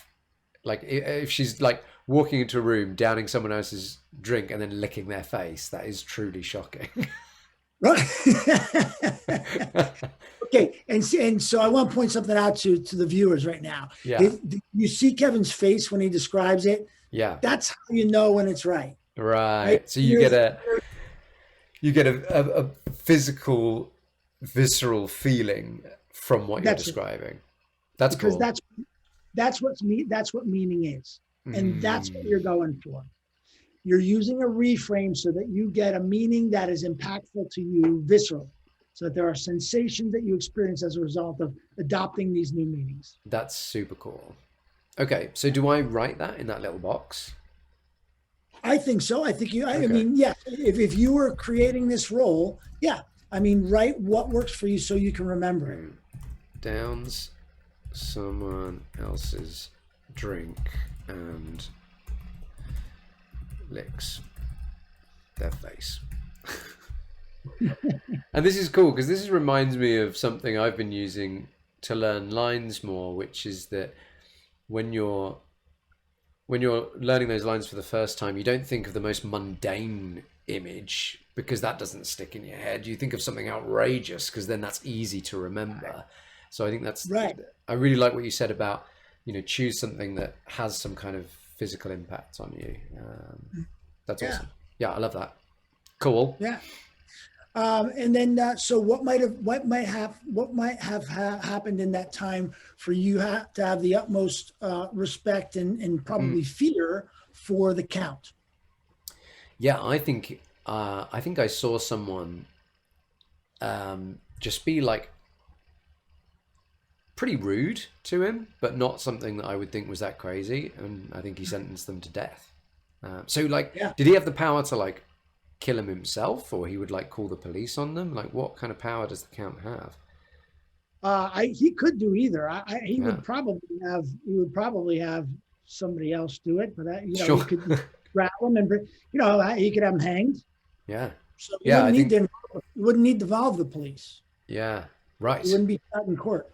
Like if she's like walking into a room, downing someone else's drink and then licking their face, that is truly shocking. Right. Okay, and so I want to point something out to the viewers right now. Yeah. You see Kevin's face when he describes it. Yeah. That's how you know when it's right. Right. So you get a physical, visceral feeling from what you're describing. That's because cool. That's what meaning is, and that's what you're going for. You're using a reframe so that you get a meaning that is impactful to you viscerally, so that there are sensations that you experience as a result of adopting these new meanings. That's super cool. Okay, so do I write that in that little box? I think so. I think I mean, yeah. If you were creating this role, yeah. I mean, write what works for you so you can remember it. Downs someone else's drink and licks their face. And this is cool because this reminds me of something I've been using to learn lines more, which is that when you're learning those lines for the first time, you don't think of the most mundane image because that doesn't stick in your head. You think of something outrageous because then that's easy to remember. So I think that's right. I really like what you said about, choose something that has some kind of physical impact on you. That's awesome. Yeah, I love that. Cool. Yeah. And then, so what might have happened in that time for you to have the utmost respect and probably fear for the Count? Yeah, I think I saw someone just be like pretty rude to him, but not something that I would think was that crazy. And I think he sentenced them to death. So like, Yeah. did he have the power to like kill him himself, or he would like call the police on them? Like, what kind of power does the count have? He could do either. He Yeah. would probably have somebody else do it, but Sure. he could grab him and he could have him hanged. Yeah. So Yeah, I think. you wouldn't need to involve the police. Yeah. Right. It wouldn't be out in court.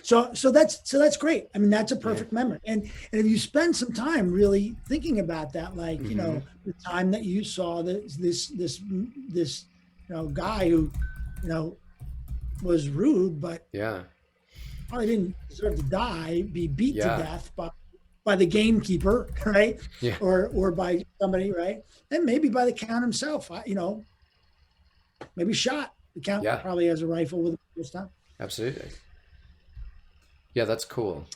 So that's great. I mean, that's a perfect memory. And if you spend some time really thinking about that, like the time that you saw this guy who was rude, but Yeah. probably didn't deserve to die, be beat to Yeah. death by the gamekeeper, right? Yeah. Or by somebody, right? And maybe by the count himself, maybe shot. The count probably has a rifle with him this time. Absolutely. Yeah, that's cool.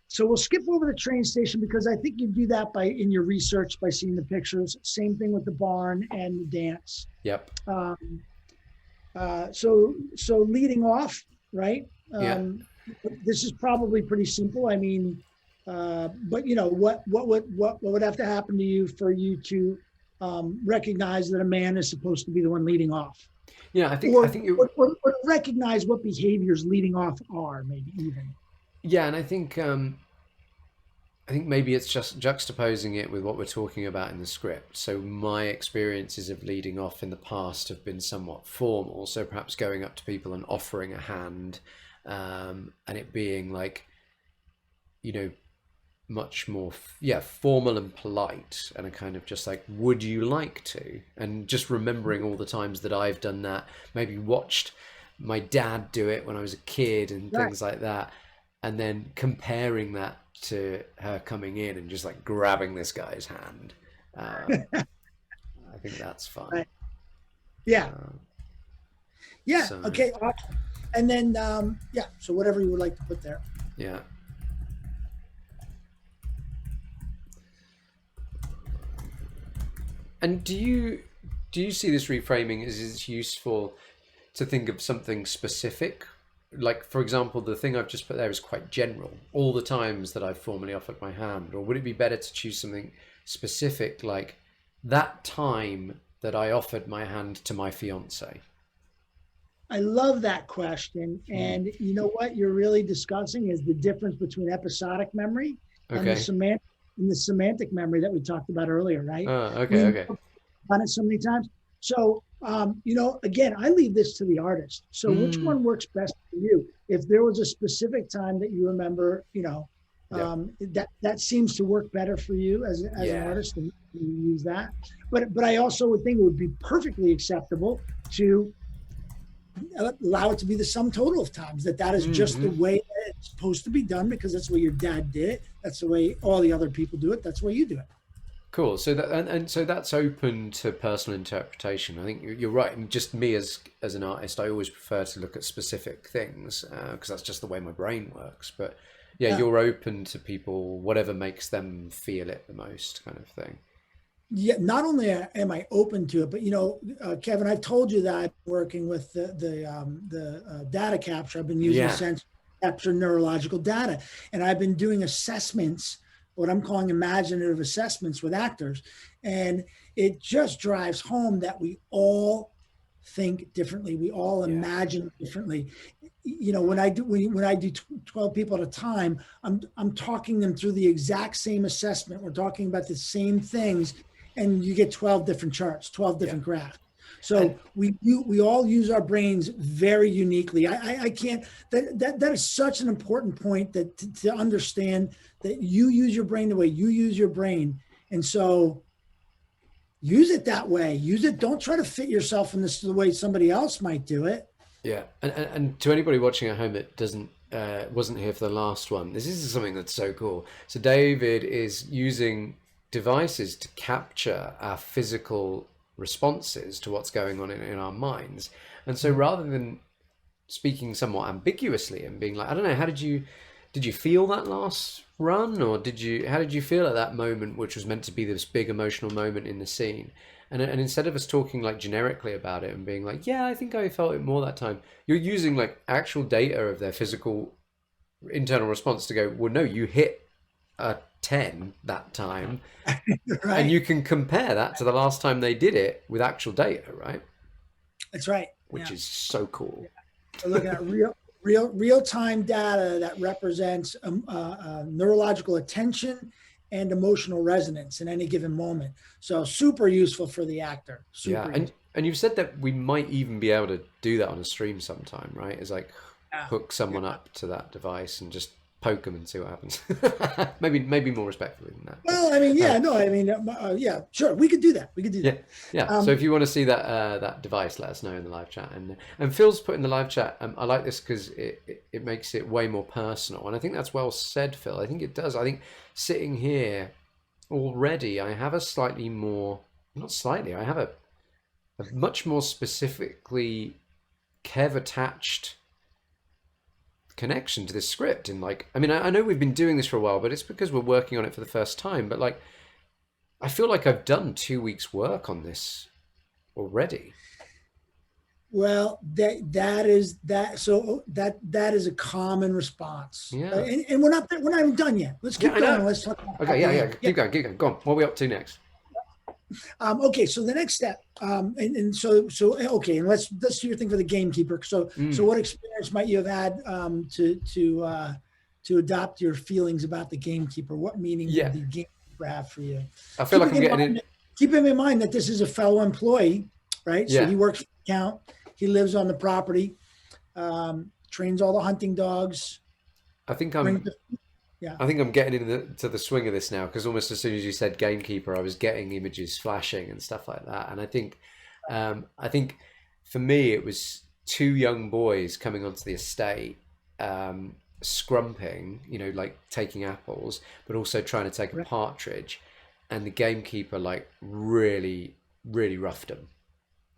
So we'll skip over the train station because I think you do that in your research by seeing the pictures. Same thing with the barn and the dance. Yep. So leading off, right? Yeah. This is probably pretty simple. I mean, but what would have to happen to you for you to recognize that a man is supposed to be the one leading off? Yeah, I think or recognize what behaviors leading off are, maybe even. Yeah, and I think maybe it's just juxtaposing it with what we're talking about in the script. So my experiences of leading off in the past have been somewhat formal. So perhaps going up to people and offering a hand, and it being like, much more formal and polite, and a kind of just like, would you like to, and just remembering all the times that I've done that, maybe watched my dad do it when I was a kid and things like that, and then comparing that to her coming in and just like grabbing this guy's hand. I think that's fun. Right. Yeah. Okay. And then so whatever you would like to put there. Yeah. And do you see this reframing as it's useful to think of something specific? Like, for example, the thing I've just put there is quite general, all the times that I've formally offered my hand. Or would it be better to choose something specific, like that time that I offered my hand to my fiance? I love that question. And you know what you're really discussing is the difference between episodic memory and the semantic memory that we talked about earlier, right? Okay. Done it so many times. So, again, I leave this to the artist. So which one works best for you? If there was a specific time that you remember, that seems to work better for you as an artist, and you use that. But I also would think it would be perfectly acceptable to allow it to be the sum total of times, that is just the way that it's supposed to be done, because that's the way your dad did it. That's the way all the other people do it. That's the way you do it. Cool. So so that's open to personal interpretation. I think you're right. And just me as an artist, I always prefer to look at specific things because that's just the way my brain works. But you're open to people, whatever makes them feel it the most, kind of thing. Yeah, not only am I open to it, but Kevin, I've told you that I'm working with the data capture. I've been using sense capture neurological data, and I've been doing assessments, what I'm calling imaginative assessments with actors, and it just drives home that we all think differently. We all imagine differently. When I do 12 people at a time, I'm talking them through the exact same assessment. We're talking about the same things. And you get 12 different charts, 12 different graphs. So we all use our brains very uniquely. I can't, that is such an important point, that to understand that you use your brain the way you use your brain. And so use it that way. Use it. Don't try to fit yourself in the way somebody else might do it. Yeah. And to anybody watching at home that wasn't here for the last one, this is something that's so cool. So David is using devices to capture our physical responses to what's going on in our minds. And so rather than speaking somewhat ambiguously and being like, I don't know, how did you Did you feel that last run, or how did you feel at that moment, which was meant to be this big emotional moment in the scene? And instead of us talking like generically about it and being like, yeah, I think I felt it more that time, you're using like actual data of their physical internal response to go, well, no, you hit a 10 that time, Right. and you can compare that to the last time they did it with actual data, right? That's right. Which is so cool. We're looking at real-time data that represents neurological attention and emotional resonance in any given moment. So super useful for the actor. Super useful. And you've said that we might even be able to do that on a stream sometime, right? It's like hook someone up to that device and just poke them and see what happens. maybe more respectfully than that. Well, I mean, yeah, sure, we could do that. We could do that. Yeah. So if you want to see that device, let us know in the live chat. And Phil's put in the live chat. I like this because it makes it way more personal, and I think that's well said, Phil. I think it does. I think sitting here already, I have a slightly more, not slightly, I have a much more specifically Kev attached connection to this script. And like, I mean, I know we've been doing this for a while, but it's because we're working on it for the first time. But like, I feel like I've done 2 weeks work on this already. Well, that is a common response. Yeah. And we're not even done yet. Let's keep going. Let's talk about Keep going. Go on. What are we up to next? Okay, so the next step, and let's do your thing for the gamekeeper. So what experience might you have had to adopt your feelings about the gamekeeper? What meaning did the gamekeeper have for you? I feel like I'm getting in. Keep in mind that this is a fellow employee, right? So he works for the account. He lives on the property, trains all the hunting dogs. I think I'm getting into the swing of this now, because almost as soon as you said gamekeeper, I was getting images flashing and stuff like that. And I think for me, it was 2 young boys coming onto the estate, scrumping, like taking apples, but also trying to take a partridge. And the gamekeeper like really, really roughed them.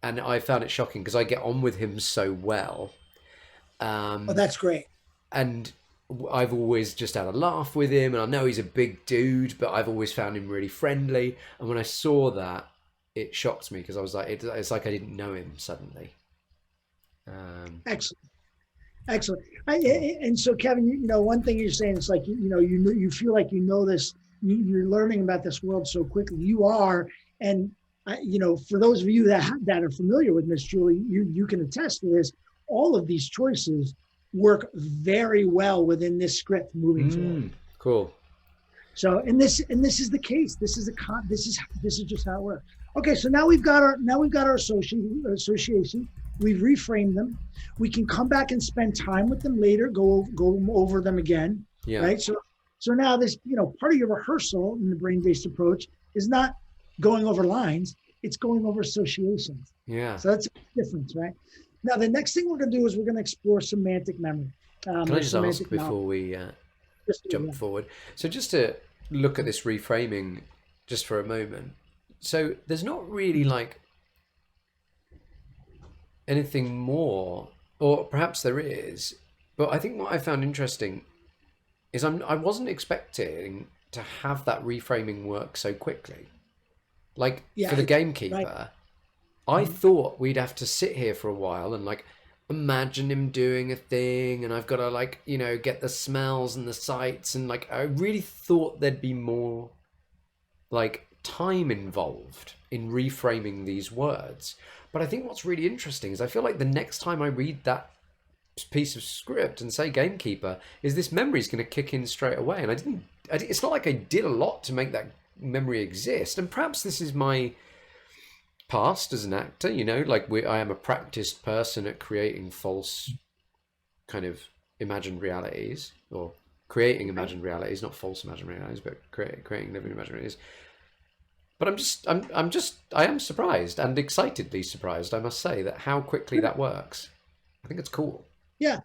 And I found it shocking because I get on with him so well. That's great. And I've always just had a laugh with him, and I know he's a big dude, but I've always found him really friendly. And when I saw that, it shocked me, because I was like, it's like I didn't know him suddenly. Excellent. And so, Kevin, one thing you're saying is like, you feel like this, you're learning about this world so quickly. You are, and for those of you that are familiar with Miss Julie, you can attest to this. All of these choices work very well within this script moving forward. Cool. So, and this is the case. This is just how it works. Okay, so now we've got our association. We've reframed them. We can come back and spend time with them later. Go over them again. Yeah. Right. So now this, part of your rehearsal in the brain-based approach is not going over lines. It's going over associations. Yeah. So that's a difference, right? Now, the next thing we're going to do is we're going to explore semantic memory. Can I just ask before we jump forward? So just to look at this reframing just for a moment. So there's not really like anything more, or perhaps there is, but I think what I found interesting is I wasn't expecting to have that reframing work so quickly. Like for the gamekeeper, right. I thought we'd have to sit here for a while and like imagine him doing a thing, and I've got to like, get the smells and the sights, and like I really thought there'd be more like time involved in reframing these words. But I think what's really interesting is I feel like the next time I read that piece of script and say gamekeeper, is this memory's going to kick in straight away. And it's not like I did a lot to make that memory exist. And perhaps this is my past as an actor, like I am a practiced person at creating false kind of imagined realities, or creating imagined realities, not false imagined realities, but creating living imagined realities. But I am surprised, and excitedly surprised, I must say, that how quickly that works. I think it's cool. Yeah,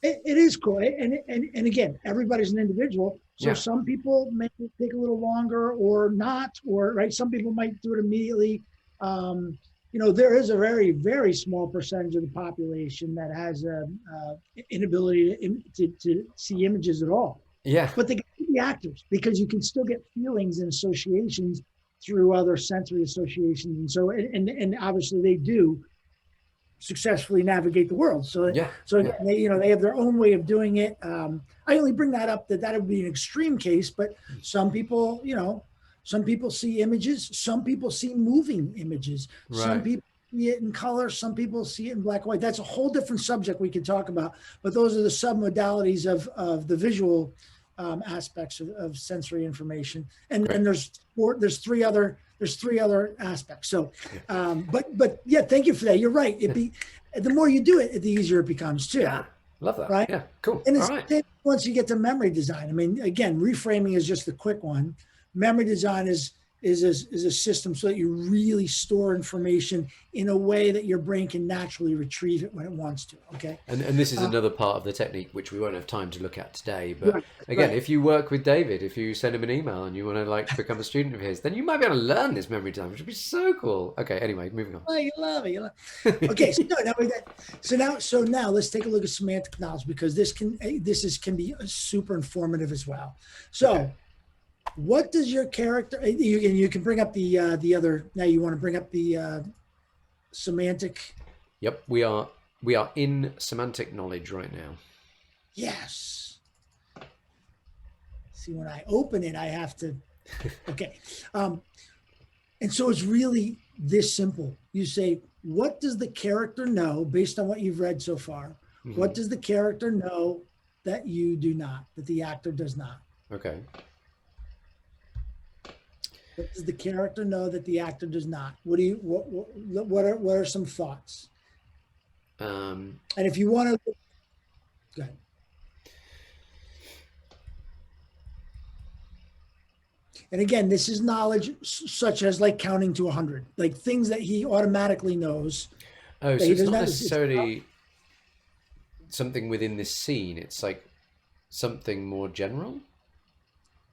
it is cool. And again, everybody's an individual. So some people may take a little longer or not, or right. Some people might do it immediately. there is a very, very small percentage of the population that has a inability to see images at all. Yeah. But they can be actors because you can still get feelings and associations through other sensory associations. And so, and obviously they do successfully navigate the world. So, Yeah. again, they have their own way of doing it. I only bring that up that would be an extreme case, but some people, some people see images, some people see moving images, some Right. people see it in color, some people see it in black and white. That's a whole different subject we could talk about, but those are the submodalities of the visual aspects of sensory information. And Great. then there's three other aspects. So, but yeah, thank you for that. You're right. The more you do it, the easier it becomes too. Yeah. Love that. Right. Yeah. Cool. And All it's right. once you get to memory design. I mean, again, reframing is just the quick one. Memory design is a system so that you really store information in a way that your brain can naturally retrieve it when it wants to. Okay. And this is another part of the technique which we won't have time to look at today. But Right, again, right. if you work with David, if you send him an email and you want to become a student of his, then you might be able to learn this memory design, which would be so cool. Okay. Anyway, moving on. Oh, you love it. Okay. So now let's take a look at semantic knowledge, because this can be super informative as well. So. Okay. What does your character, and you can bring up the other, now you want to bring up the semantic. Yep. We are in semantic knowledge right now. Yes. See, when I open it, I have to, okay. And so it's really this simple. You say, what does the character know based on what you've read so far? Mhm. What does the character know that you do not, that the actor does not? Okay. What does the character know that the actor does not? What are some thoughts? And if you want to, go ahead. And again, this is knowledge such as like counting to 100, like things that he automatically knows. Oh, so he it's doesn't not have- necessarily something within this scene. It's like something more general.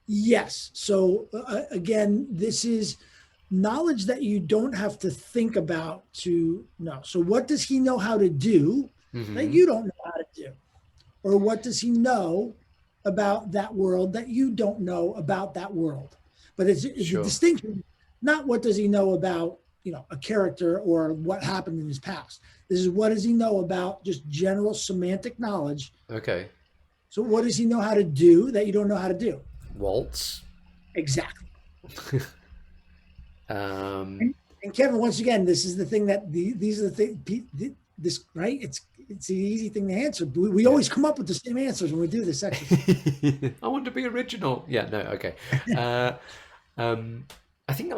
Yes. So again, this is knowledge that you don't have to think about to know. So what does he know how to do that you don't know how to do? Or what does he know about that world that you don't know about that world? But it's Sure. a distinction, not what does he know about, a character or what happened in his past. This is what does he know about just general semantic knowledge. Okay. So what does he know how to do that you don't know how to do? Waltz. Exactly. Um, And Kevin, once again, this is the thing that these are the things. This right? It's the easy thing to answer. We always come up with the same answers when we do this exercise. I want to be original. Yeah. No. Okay. I think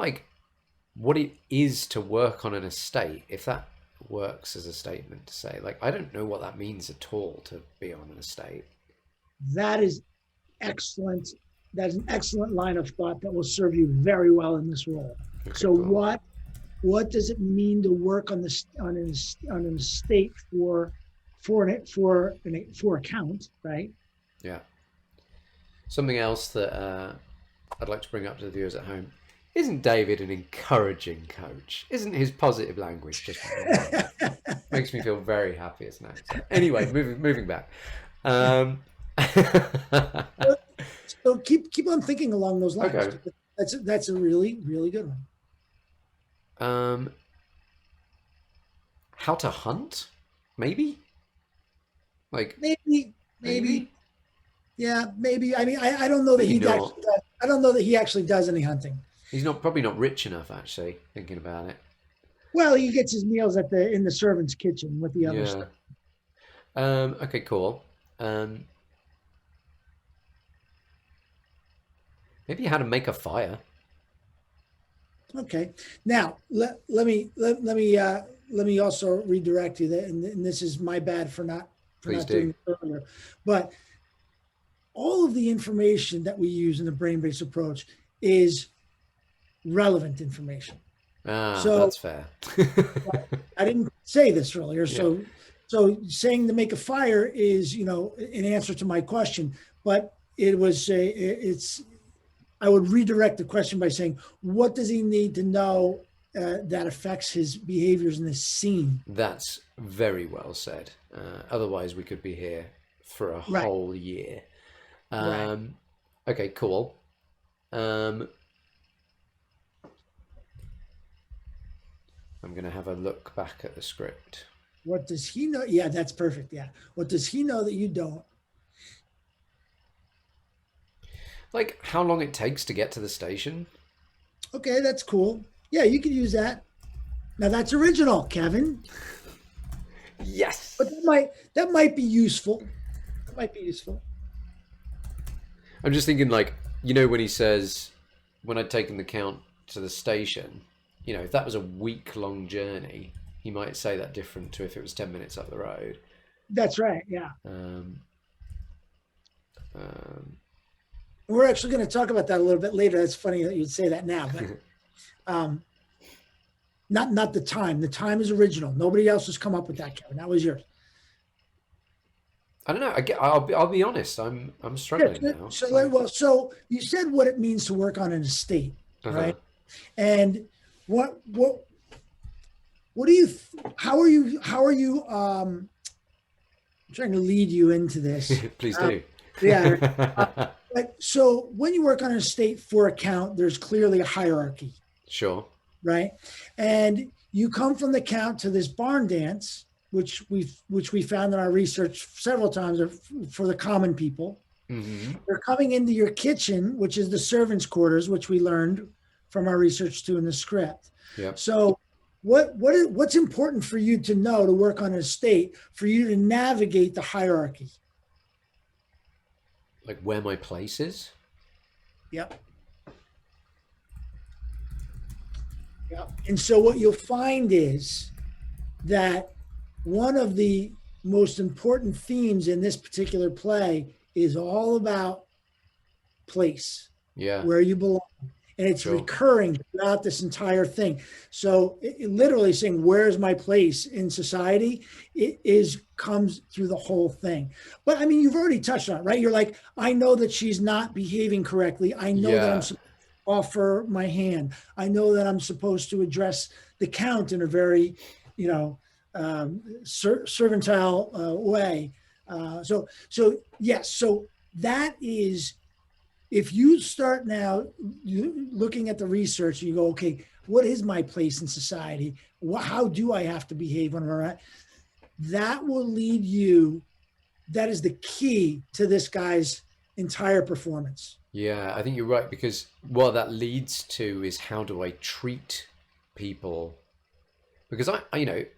what it is to work on an estate, if that works as a statement to say, I don't know what that means at all to be on an estate. That is excellent. That's an excellent line of thought that will serve you very well in this role. Okay, So cool. what does it mean to work on an estate for account, right? Yeah. Something else that I'd like to bring up to the viewers at home. Isn't David an encouraging coach? Isn't his positive language just makes me feel very happy as an actor? Anyway, moving back. So keep on thinking along those lines. Okay. That's a really, really good one. How to hunt? Maybe? Maybe. Yeah, maybe. I mean, I don't know that Maybe not. actually does. I don't know that he actually does any hunting. He's probably not rich enough, actually, thinking about it. Well, he gets his meals in the servant's kitchen with the other stuff. Okay, cool. Maybe how to make a fire. Okay. Now let me also redirect you that, and this is my bad for not Please doing do. it earlier. But all of the information that we use in the brain-based approach is relevant information. So That's fair. I didn't say this earlier. So saying to make a fire is, an answer to my question, but I would redirect the question by saying, what does he need to know that affects his behaviors in this scene. That's very well said. Otherwise, we could be here for a Right. whole year. Right. Okay, cool. I'm going to have a look back at the script. What does he know? Yeah, that's perfect. Yeah. What does he know that you don't? Like how long it takes to get to the station. Okay, that's cool. Yeah, you can use that. Now that's original, Kevin. Yes. But that might be useful. That might be useful. I'm just thinking, like, you know, when he says, when I'd taken the count to the station, you know, if that was a week-long journey, he might say that different to if it was 10 minutes up the road. That's right. Yeah. Um, We're actually going to talk about that a little bit later. That's funny that you'd say that now, but not the time. The time is original. Nobody else has come up with that, Kevin. That was yours. I don't know. I'll be honest. I'm struggling now. So you said what it means to work on an estate, right? And what do you? How are you? I'm trying to lead you into this. Please do. Yeah. So when you work on an estate for account, there's clearly a hierarchy. Sure. Right. And you come from the count to this barn dance, which we found in our research several times for the common people. Mm-hmm. You're coming into your kitchen, which is the servants' quarters, which we learned from our research too in the script. Yep. So what's important for you to know to work on an estate, for you to navigate the hierarchy? Like where my place is? Yep. Yep. And so what you'll find is that one of the most important themes in this particular play is all about place, where you belong. And it's recurring throughout this entire thing. So it literally saying, where's my place in society? Comes through the whole thing. But I mean, you've already touched on it, right? You're like, I know that she's not behaving correctly. I know that I'm supposed to offer my hand. I know that I'm supposed to address the count in a very, servile way. So yes, so that is, if you start now looking at the research and you go, okay, what is my place in society? How do I have to behave when I'm at? That will lead you, that is the key to this guy's entire performance. Yeah, I think you're right, because what that leads to is how do I treat people? Because I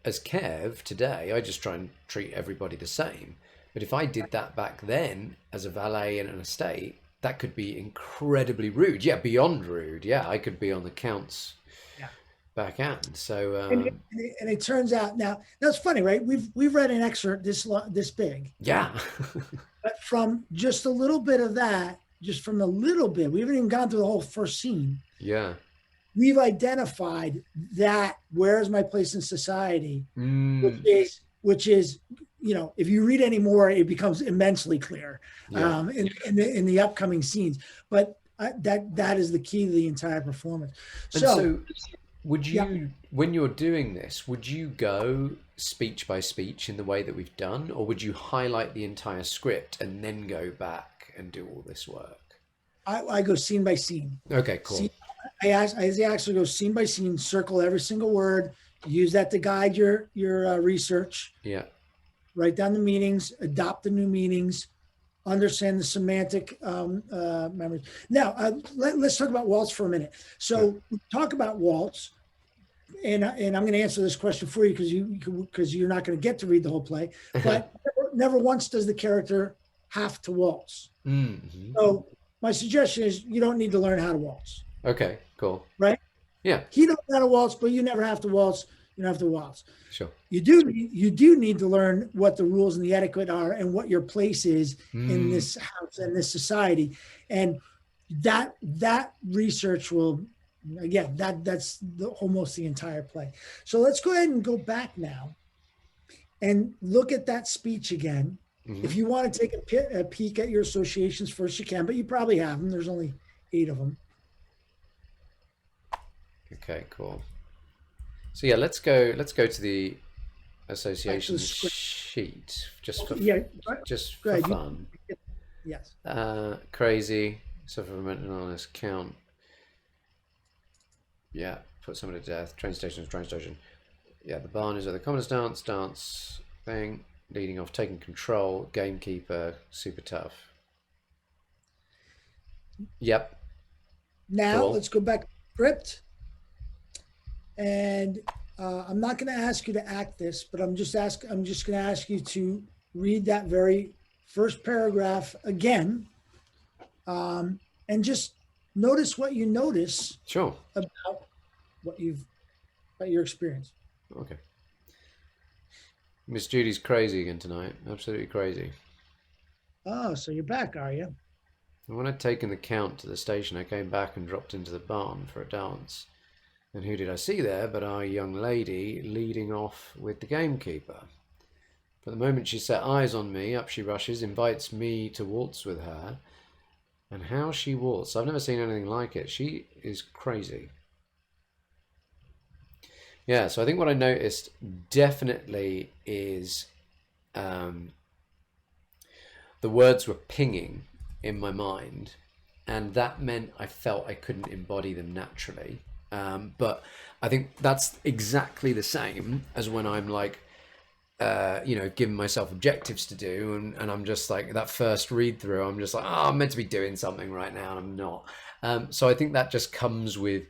as Kev today, I just try and treat everybody the same. But if I did that back then as a valet in an estate, that could be incredibly rude. Yeah, beyond rude. Yeah, I could be on the count's backhand. So and it turns out now that's funny, right? We've read an excerpt this big. Yeah. But from just a little bit of that, just from a little bit, we haven't even gone through the whole first scene. Yeah. We've identified that where's my place in society, which is, if you read any more, it becomes immensely clear in the upcoming scenes. But that is the key to the entire performance. So would you, when you're doing this, would you go speech by speech in the way that we've done, or would you highlight the entire script and then go back and do all this work? I go scene by scene. Okay, cool. I actually go scene by scene, circle every single word, use that to guide your research. Yeah. Write down the meanings, adopt the new meanings, understand the semantic memory. Now, let's talk about Waltz for a minute. So we talk about Waltz, and I'm going to answer this question for you because you're not going to get to read the whole play. But never once does the character have to waltz. Mm-hmm. So my suggestion is you don't need to learn how to waltz. Okay, cool. Right? Yeah. He don't know how to waltz, but you never have to waltz. You don't have to waltz. Sure. You do need to learn what the rules and the etiquette are and what your place is in this house and this society. And that research will, again, that's almost the entire play. So let's go ahead and go back now and look at that speech again. Mm-hmm. If you want to take a peek at your associations first, you can, but you probably have them. There's only 8 of them. Okay, cool. So yeah, let's go to the Back to the association script. sheet just for Yeah, just go for ahead. fun. Yes. Crazy, suffer from mental illness, count. Yeah, put someone to death. Train station. Yeah, the barn is where the commoners dance thing. Leading off, taking control, gamekeeper, super tough. Yep, Now cool. let's go back to the script. And I'm not going to ask you to act this, but I'm just going to ask you to read that very first paragraph again, and just notice what you notice Sure. about about your experience. Okay. Miss Judy's crazy again tonight. Absolutely crazy. Oh, so you're back, are you? And when I'd taken the count to the station, I came back and dropped into the barn for a dance. And who did I see there but our young lady leading off with the gamekeeper? But the moment she set eyes on me, up she rushes, invites me to waltz with her. And how she waltzed, I've never seen anything like it. She is crazy. Yeah, so I think what I noticed definitely is the words were pinging in my mind, and that meant I felt I couldn't embody them naturally. But I think that's exactly the same as when I'm like, giving myself objectives to do, and I'm just like that first read through, I'm just like, oh, I'm meant to be doing something right now, and I'm not. So I think that just comes with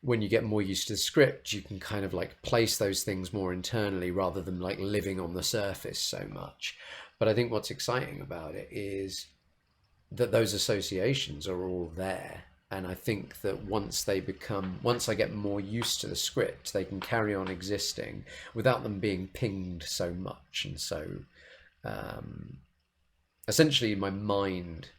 when you get more used to the script, you can kind of like place those things more internally rather than like living on the surface so much. But I think what's exciting about it is that those associations are all there. And I think that once I get more used to the script, they can carry on existing without them being pinged so much. And so essentially my mind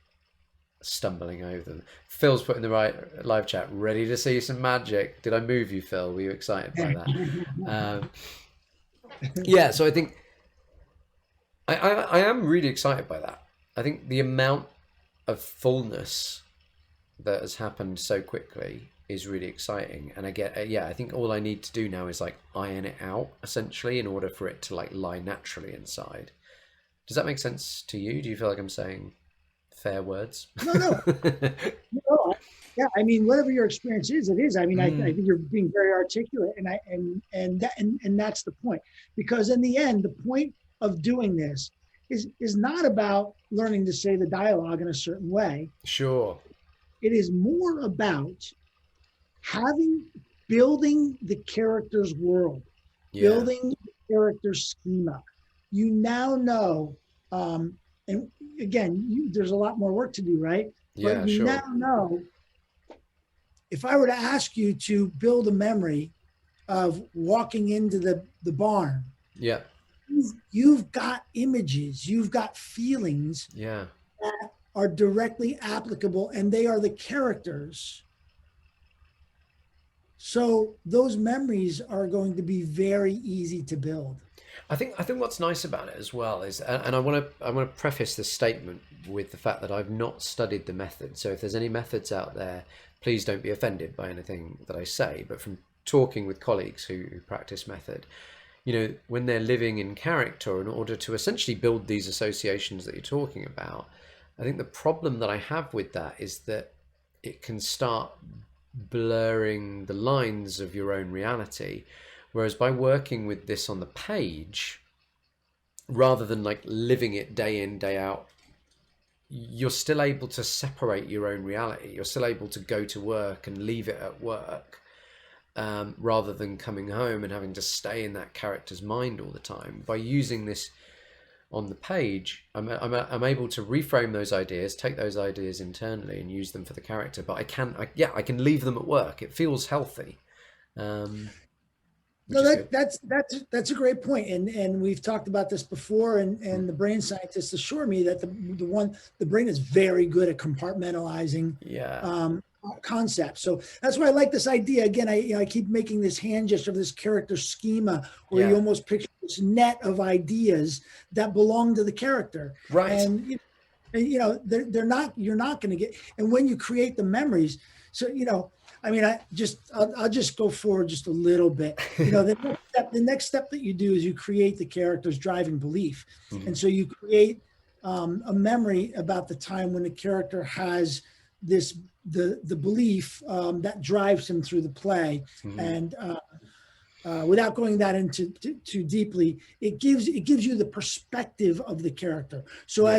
stumbling over them. Phil's put in the right live chat, ready to see some magic. Did I move you, Phil? Were you excited by that? Yeah, so I think I am really excited by that. I think the amount of fullness that has happened so quickly is really exciting, and I think all I need to do now is like iron it out essentially in order for it to like lie naturally inside. Does that make sense to you? Do you feel like I'm saying fair words? No. Yeah, I mean, whatever your experience is, it is. I mean, I think you're being very articulate, and that's the point. Because in the end, the point of doing this is not about learning to say the dialogue in a certain way. Sure. It is more about building the character's world, building the character's schema. You now know, and again, there's a lot more work to do, right? Yeah, but you sure. now know. If I were to ask you to build a memory of walking into the barn, Yeah. you've got images, you've got feelings Yeah. that are directly applicable, and they are the characters. So those memories are going to be very easy to build. I think what's nice about it as well is, and I want to preface this statement with the fact that I've not studied the method. So if there's any methods out there, please don't be offended by anything that I say. But from talking with colleagues who practice method, when they're living in character in order to essentially build these associations that you're talking about, I think the problem that I have with that is that it can start blurring the lines of your own reality. Whereas by working with this on the page, rather than like living it day in, day out, you're still able to separate your own reality. You're still able to go to work and leave it at work, rather than coming home and having to stay in that character's mind all the time. By using this on the page, I'm able to reframe those ideas, take those ideas internally and use them for the character. But I can leave them at work. It feels healthy. No, that's a great point, and we've talked about this before, and the brain scientists assure me that the brain is very good at compartmentalizing concepts. So that's why I like this idea. Again, I keep making this hand gesture of this character schema where you almost picture this net of ideas that belong to the character, right? And And, they're not, you're not going to get, and when you create the memories, so, I mean, I'll just go forward just a little bit. The next step that you do is you create the character's driving belief. Mhm. And so you create a memory about the time when the character has the belief that drives him through the play. Mhm. And without going that into too deeply, it gives you the perspective of the character. So Yeah.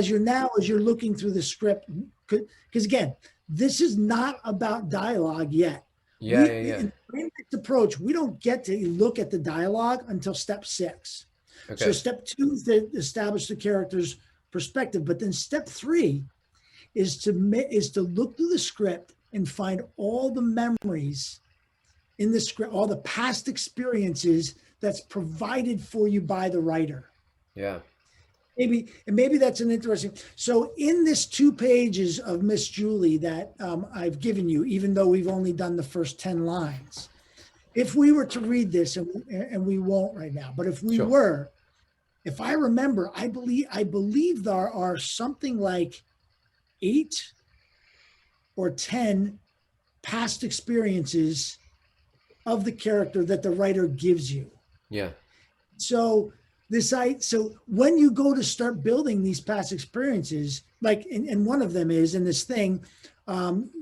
as you're looking through the script, because again, this is not about dialogue yet. Yeah. In this approach, we don't get to look at the dialogue until step 6. Okay. So step 2 is to establish the character's perspective, but then step 3 is to look through the script and find all the memories in the script, all the past experiences that's provided for you by the writer. Yeah. Maybe that's an interesting. So in this 2 pages of Miss Julie that I've given you, even though we've only done the first 10 lines, if we were to read this, and we won't right now, but if we Sure. were, if I remember, I believe there are something like 8 or 10 past experiences of the character that the writer gives you. Yeah. So when you go to start building these past experiences, like, and one of them is in this thing,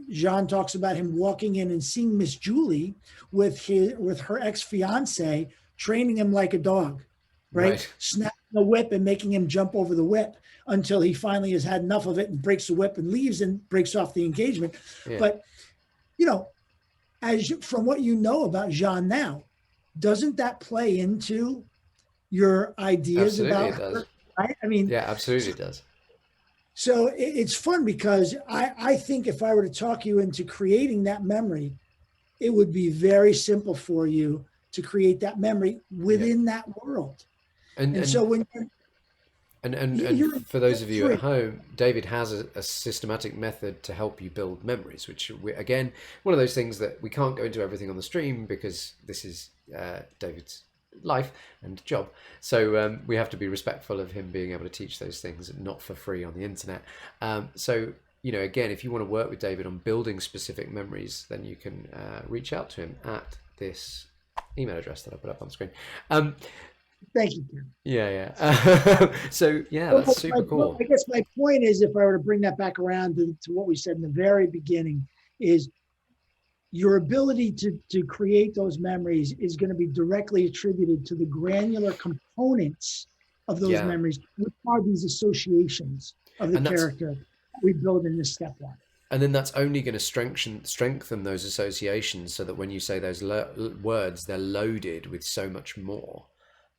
Jean talks about him walking in and seeing Miss Julie with her ex-fiance, training him like a dog, right? Snapping the whip and making him jump over the whip until he finally has had enough of it and breaks the whip and leaves and breaks off the engagement. Yeah. But, from what you know about Jean now, doesn't that play into your ideas Absolutely about it does. her? Right? I mean, Yeah, absolutely it does. So it's fun because I think if I were to talk you into creating that memory, it would be very simple for you to create that memory within that world. And so when And for those of you at home, David has a systematic method to help you build memories, which, again, one of those things that we can't go into everything on the stream because this is David's life and job. So we have to be respectful of him being able to teach those things, not for free on the internet. So, again, if you want to work with David on building specific memories, then you can reach out to him at this email address that I put up on the screen. Thank you, Ken. Yeah. So, that's super cool. I guess my point is, if I were to bring that back around to what we said in the very beginning, is your ability to create those memories is going to be directly attributed to the granular components of those memories, which are these associations of the character we build in this step 1. And then that's only going to strengthen those associations so that when you say those words, they're loaded with so much more.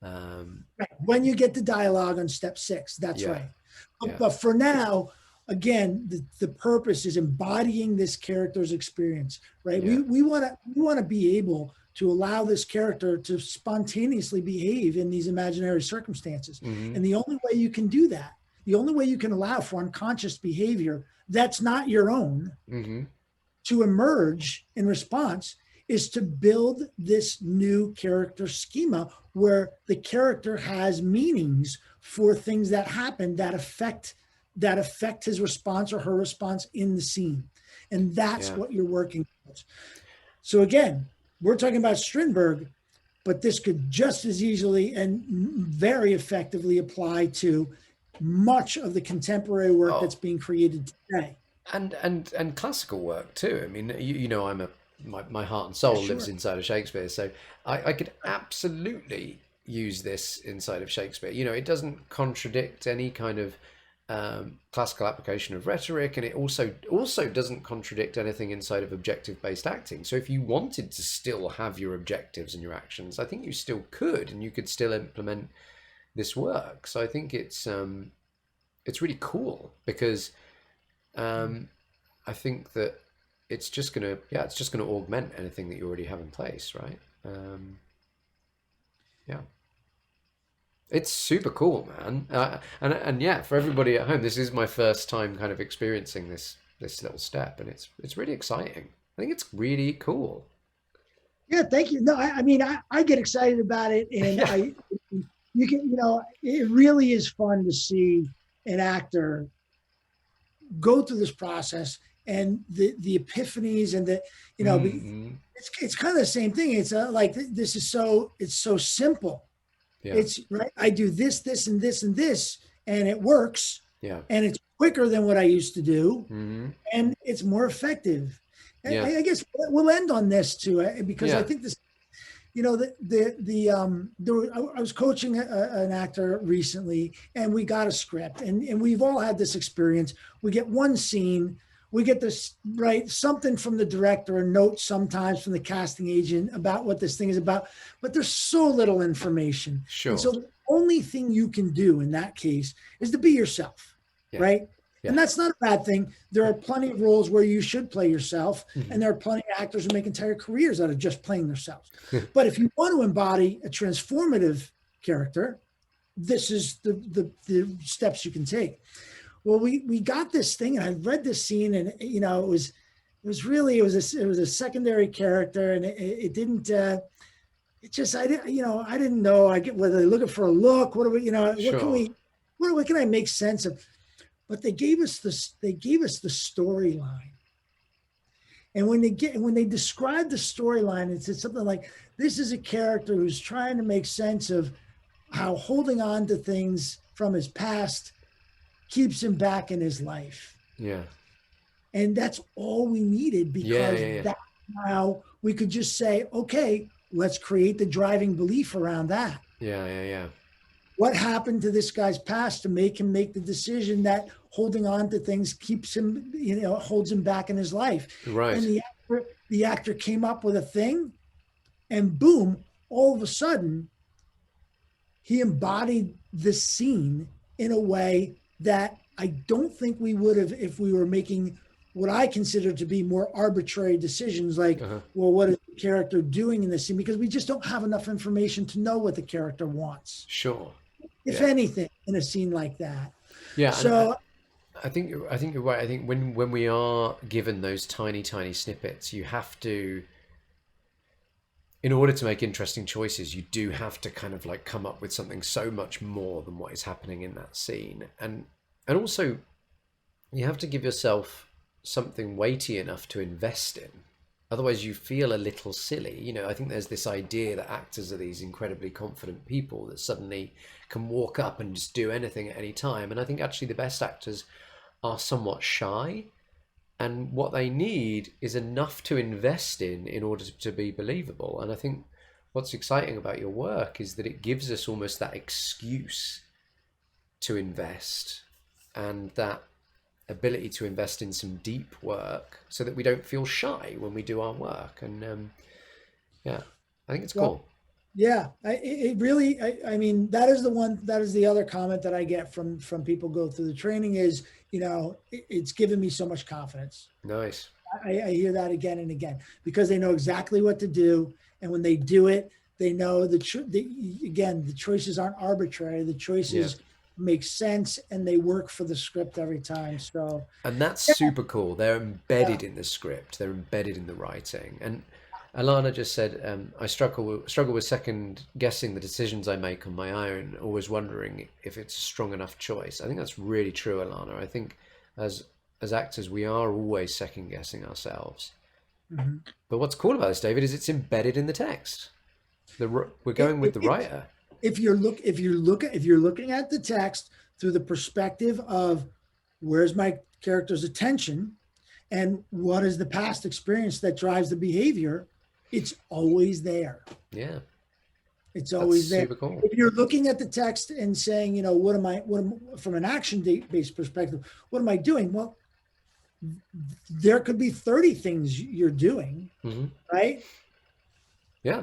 Right. When you get the dialogue on step 6, that's right. But for now, again, the purpose is embodying this character's experience, right? We want to be able to allow this character to spontaneously behave in these imaginary circumstances. Mm-hmm. And the only way you can do that, the only way you can allow for unconscious behavior that's not your own to emerge in response is to build this new character schema where the character has meanings for things that happen that affect his response or her response in the scene. And that's what you're working with. So again, we're talking about Strindberg, but this could just as easily and very effectively apply to much of the contemporary work that's being created today. And classical work too. I mean, my heart and soul lives inside of Shakespeare, so I could absolutely use this inside of Shakespeare. It doesn't contradict any kind of classical application of rhetoric, and it also doesn't contradict anything inside of objective-based acting. So if you wanted to still have your objectives and your actions, I think you still could, and you could still implement this work. So I think it's really cool because I think that it's just gonna augment anything that you already have in place, right? It's super cool, man. And for everybody at home, this is my first time kind of experiencing this little step, and it's really exciting. I think it's really cool. Yeah, thank you. No, I mean, I get excited about it, and it really is fun to see an actor go through this process and the epiphanies and the, it's kind of the same thing. It's like, this is it's so simple. Yeah. It's right. I do this, this, and this, and this, and it works. Yeah. And it's quicker than what I used to do. Mm-hmm. And it's more effective. And Yeah. I guess we'll end on this too, because I think this, I was coaching an actor recently, and we got a script, and we've all had this experience. We get one scene, we get this, right, something from the director, a note sometimes from the casting agent about what this thing is about, but there's so little information. Sure. And so the only thing you can do in that case is to be yourself, right? Yeah. And that's not a bad thing. There are plenty of roles where you should play yourself, and there are plenty of actors who make entire careers out of just playing themselves. But if you want to embody a transformative character, this is the steps you can take. Well, we got this thing, and I read this scene, and it was a secondary character, and it didn't. I didn't know. Whether they're looking for a look. What can I make sense of? But they gave us the storyline. And when they described the storyline, it said something like, this is a character who's trying to make sense of how holding on to things from his past keeps him back in his life. Yeah. And that's all we needed, because that's how we could just say, okay, let's create the driving belief around that. Yeah. What happened to this guy's past to make him make the decision that holding on to things keeps him, holds him back in his life? Right. And the actor came up with a thing, and boom, all of a sudden, he embodied the scene in a way that I don't think we would have if we were making what I consider to be more arbitrary decisions, like, well, what is the character doing in this scene? Because we just don't have enough information to know what the character wants. Sure. If anything, in a scene like that. Yeah. So I think you're right. I think when we are given those tiny snippets, you have to, in order to make interesting choices, you do have to kind of like come up with something so much more than what is happening in that scene. And also you have to give yourself something weighty enough to invest in. Otherwise you feel a little silly. I think there's this idea that actors are these incredibly confident people that suddenly can walk up and just do anything at any time. And I think actually the best actors are somewhat shy, and what they need is enough to invest in order to be believable. And I think what's exciting about your work is that it gives us almost that excuse to invest, and that ability to invest in some deep work so that we don't feel shy when we do our work. And I think it's cool. Yeah, it really, I mean, that is the other comment that I get from people go through the training is, it's given me so much confidence. Nice. I hear that again and again, because they know exactly what to do. And when they do it, they know the choices aren't arbitrary. The choices make sense, and they work for the script every time. And that's super cool. They're embedded in the script. They're embedded in the writing. And Alana just said, I struggle with second guessing the decisions I make on my own, always wondering if it's a strong enough choice. I think that's really true, Alana. I think as actors, we are always second guessing ourselves. Mm-hmm. But what's cool about this, David, is it's embedded in the text. We're going with the writer. If you're looking at the text through the perspective of where's my character's attention and what is the past experience that drives the behavior, it's always there. Yeah. It's always there. Super cool. If you're looking at the text and saying, what am I from an action-based perspective, what am I doing? Well, there could be 30 things you're doing, right? Yeah.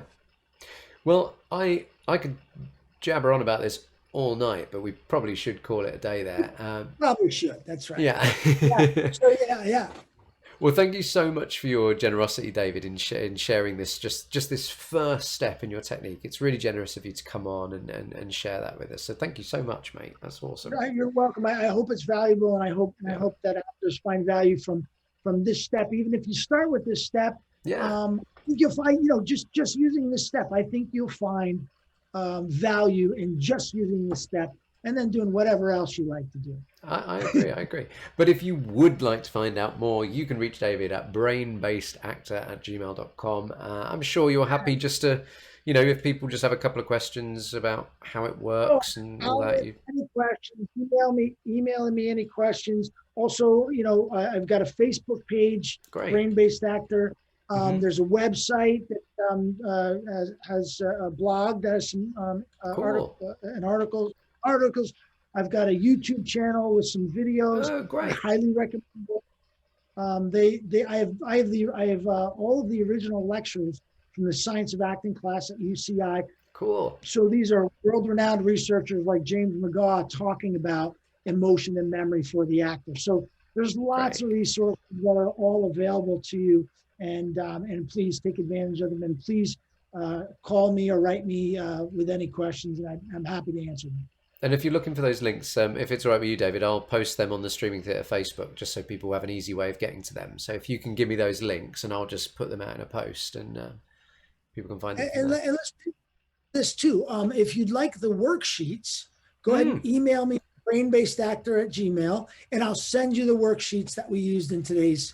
Well, I could jabber on about this all night, but we probably should call it a day there. Probably should. That's right. Yeah. Yeah. Well, thank you so much for your generosity, David, in sharing this, just this first step in your technique. It's really generous of you to come on and share that with us. So thank you so much, mate. That's awesome. You're welcome. I hope it's valuable, and I hope that actors find value from this step. Even if you start with this step, you'll find, just using this step, I think you'll find value in just using this step and then doing whatever else you like to do. I agree, I agree. But if you would like to find out more, you can reach David at brainbasedactor@gmail.com. I'm sure you're happy just to, if people just have a couple of questions about how it works and all that. Any questions, emailing me any questions. Also, I've got a Facebook page, Great. Brain-Based Actor. There's a website that has a blog that has some Cool. articles. I've got a YouTube channel with some videos. Oh, great. I highly recommend it. I have all of the original lectures from the Science of Acting class at UCI. Cool. So these are world-renowned researchers like James McGaugh talking about emotion and memory for the actor. So there's lots of resources that are all available to you, and please take advantage of them. And please call me or write me with any questions, and I'm happy to answer them. And if you're looking for those links, if it's all right with you, David, I'll post them on the Streaming Theatre Facebook, just so people have an easy way of getting to them. So if you can give me those links, and I'll just put them out in a post, and people can find them. And let's do this too. If you'd like the worksheets, go ahead and email me, brainbasedactor@gmail.com, and I'll send you the worksheets that we used in today's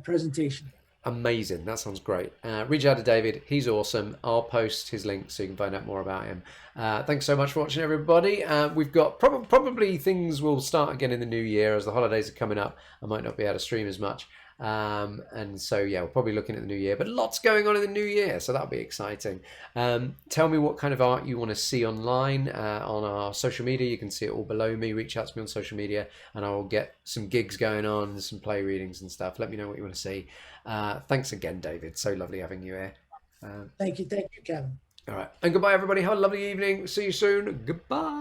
presentation. Amazing. That sounds great. Reach out to David. He's awesome. I'll post his link so you can find out more about him. Thanks so much for watching, everybody. We've got probably things will start again in the new year as the holidays are coming up. I might not be able to stream as much. And so, yeah, we're probably looking at the new year, but lots going on in the new year. So that'll be exciting. Tell me what kind of art you want to see online on our social media. You can see it all below me. Reach out to me on social media and I will get some gigs going on, some play readings and stuff. Let me know what you want to see. Thanks again, David. So lovely having you here. Thank you, Kevin. All right. And goodbye, everybody. Have a lovely evening. See you soon. Goodbye.